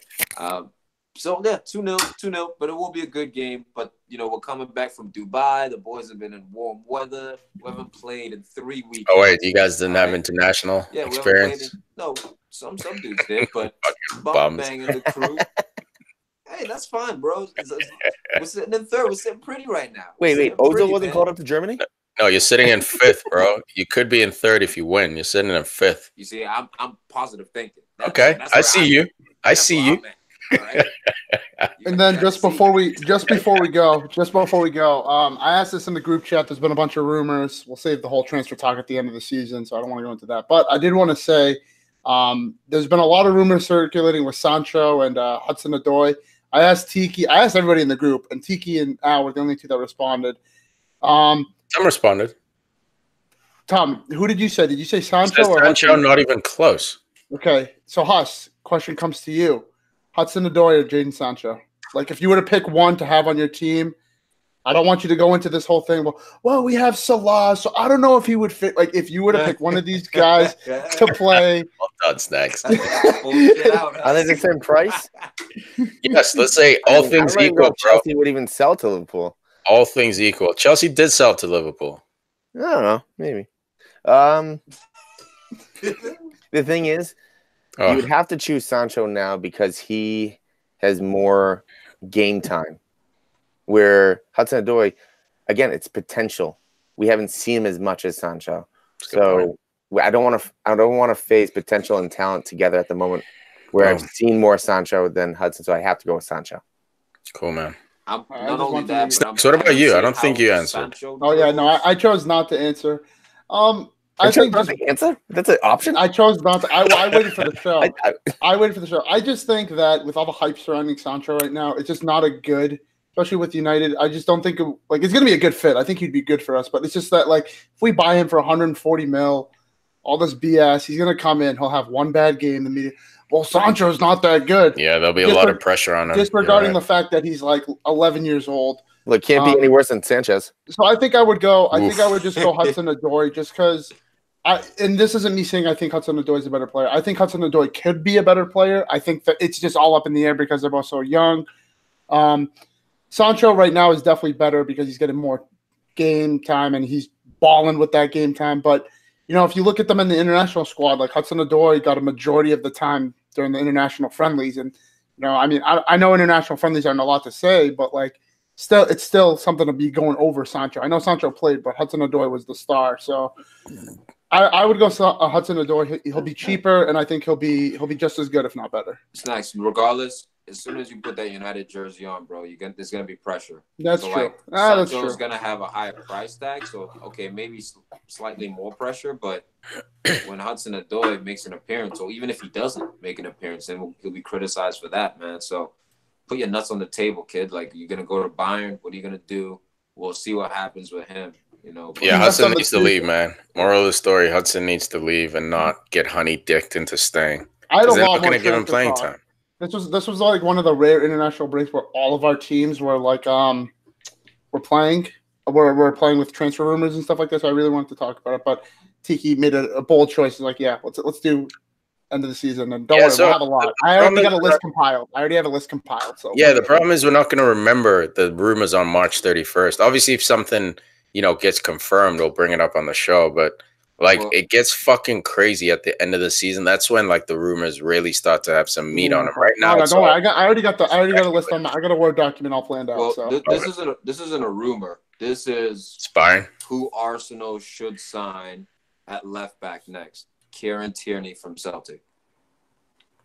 So, 2-0, but it will be a good game. But, we're coming back from Dubai. The boys have been in warm weather. We haven't played in 3 weeks. Oh, wait, you guys didn't have international experience? No, some dudes did, but banging the crew. Hey, that's fine, bro. We're sitting in third. We're sitting pretty right now. Wait. Ozil wasn't called up to Germany? No, you're sitting in fifth, bro. You could be in third if you win. You're sitting in fifth. You see, I'm positive thinking. I see you. I see you. Right? And then just before we go, I asked this in the group chat. There's been a bunch of rumors. We'll save the whole transfer talk at the end of the season, so I don't want to go into that. But I did want to say there's been a lot of rumors circulating with Sancho and Hudson-Odoi. I asked Tiki. I asked everybody in the group, and Tiki and Al were the only two that responded. Tom responded. Tom, who did you say? Did you say Sancho or Sancho? Hudson? Not even close. Okay, so Huss, question comes to you. Hudson-Odoi or Jadon Sancho? Like, if you were to pick one to have on your team, I don't want you to go into this whole thing. Well, we have Salah, so I don't know if he would fit. Like, if you were to pick one of these guys to play. Well done, Snacks. Are they the same price? Yes, let's say all things equal, bro. Chelsea would even sell to Liverpool. All things equal. Chelsea did sell to Liverpool. I don't know. Maybe. The thing is, you would have to choose Sancho now because he has more game time. Where Hudson-Odoi, again, it's potential. We haven't seen him as much as Sancho, so I don't want to phase potential and talent together at the moment. Where I've seen more Sancho than Hudson, so I have to go with Sancho. Cool, man. Not only that, so what about you? I don't think you answered. Oh yeah, no, I chose not to answer. I think not to answer. That's an option. I chose not to. I waited for the show. I waited for the show. I just think that with all the hype surrounding Sancho right now, it's just not a good, especially with United. I just don't think it's going to be a good fit. I think he'd be good for us, but it's just that if we buy him for 140 mil, all this BS, he's going to come in. He'll have one bad game. The media. Well, Sancho's not that good. Yeah, there'll be a lot of pressure on him. Disregarding the fact that he's 11 years old. Well, it can't be any worse than Sanchez. So I think I would go. I think I would just go Hudson-Odoi just because. And this isn't me saying I think Hudson-Odoi is a better player. I think Hudson-Odoi could be a better player. I think that it's just all up in the air because they're both so young. Sancho right now is definitely better because he's getting more game time and he's balling with that game time. But, if you look at them in the international squad, like Hudson-Odoi got a majority of the time during the international friendlies. And, I know international friendlies aren't a lot to say, but, it's still something to be going over Sancho. I know Sancho played, but Hudson-Odoi was the star. So I would go Hudson-Odoi. He'll be cheaper, and I think he'll be just as good, if not better. It's nice. Regardless, as soon as you put that United jersey on, bro, there's gonna be pressure. That's true. Sancho's gonna have a higher price tag, so maybe slightly more pressure. But when Hudson-Odoi makes an appearance, or even if he doesn't make an appearance, then he'll be criticized for that, man. So put your nuts on the table, kid. You're gonna go to Bayern. What are you gonna do? We'll see what happens with him. Hudson needs to leave, man. Moral of the story: Hudson needs to leave and not get honey-dicked into staying. I don't want to give him playing time. This was one of the rare international breaks where all of our teams were we're playing with transfer rumors and stuff like this. So I really wanted to talk about it, but Tiki made a bold choice. He's let's do end of the season. And don't worry, we'll have a lot. I already got a list compiled. So yeah, the problem is we're not going to remember the rumors on March 31st. Obviously, if something gets confirmed, we'll bring it up on the show. But it gets fucking crazy at the end of the season. That's when the rumors really start to have some meat on them. Right now, no, don't worry. I already got a list on. I got a Word document all planned out. Well, this isn't a rumor. This is Spine. Who Arsenal should sign at left back next. Kieran Tierney from Celtic.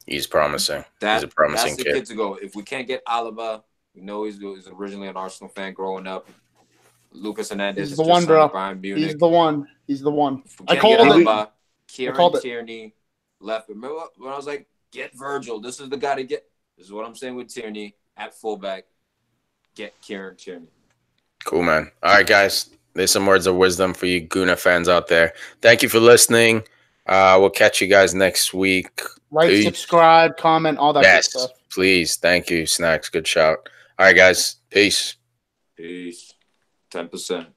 He's promising. He's a promising kid. That's the kid to go. If we can't get Alaba, we know he's originally an Arsenal fan growing up. Lucas Hernandez is the one, bro. He's the one. I called Alaba, Kieran Tierney left. Remember when I was like, get Virgil. This is the guy to get. This is what I'm saying with Tierney at fullback. Get Kieran Tierney. Cool, man. All right, guys. There's some words of wisdom for you Guna fans out there. Thank you for listening. We'll catch you guys next week. Like, subscribe, comment, all that good stuff. Please. Thank you, Snacks. Good shout. All right, guys. Peace. Peace. 10%.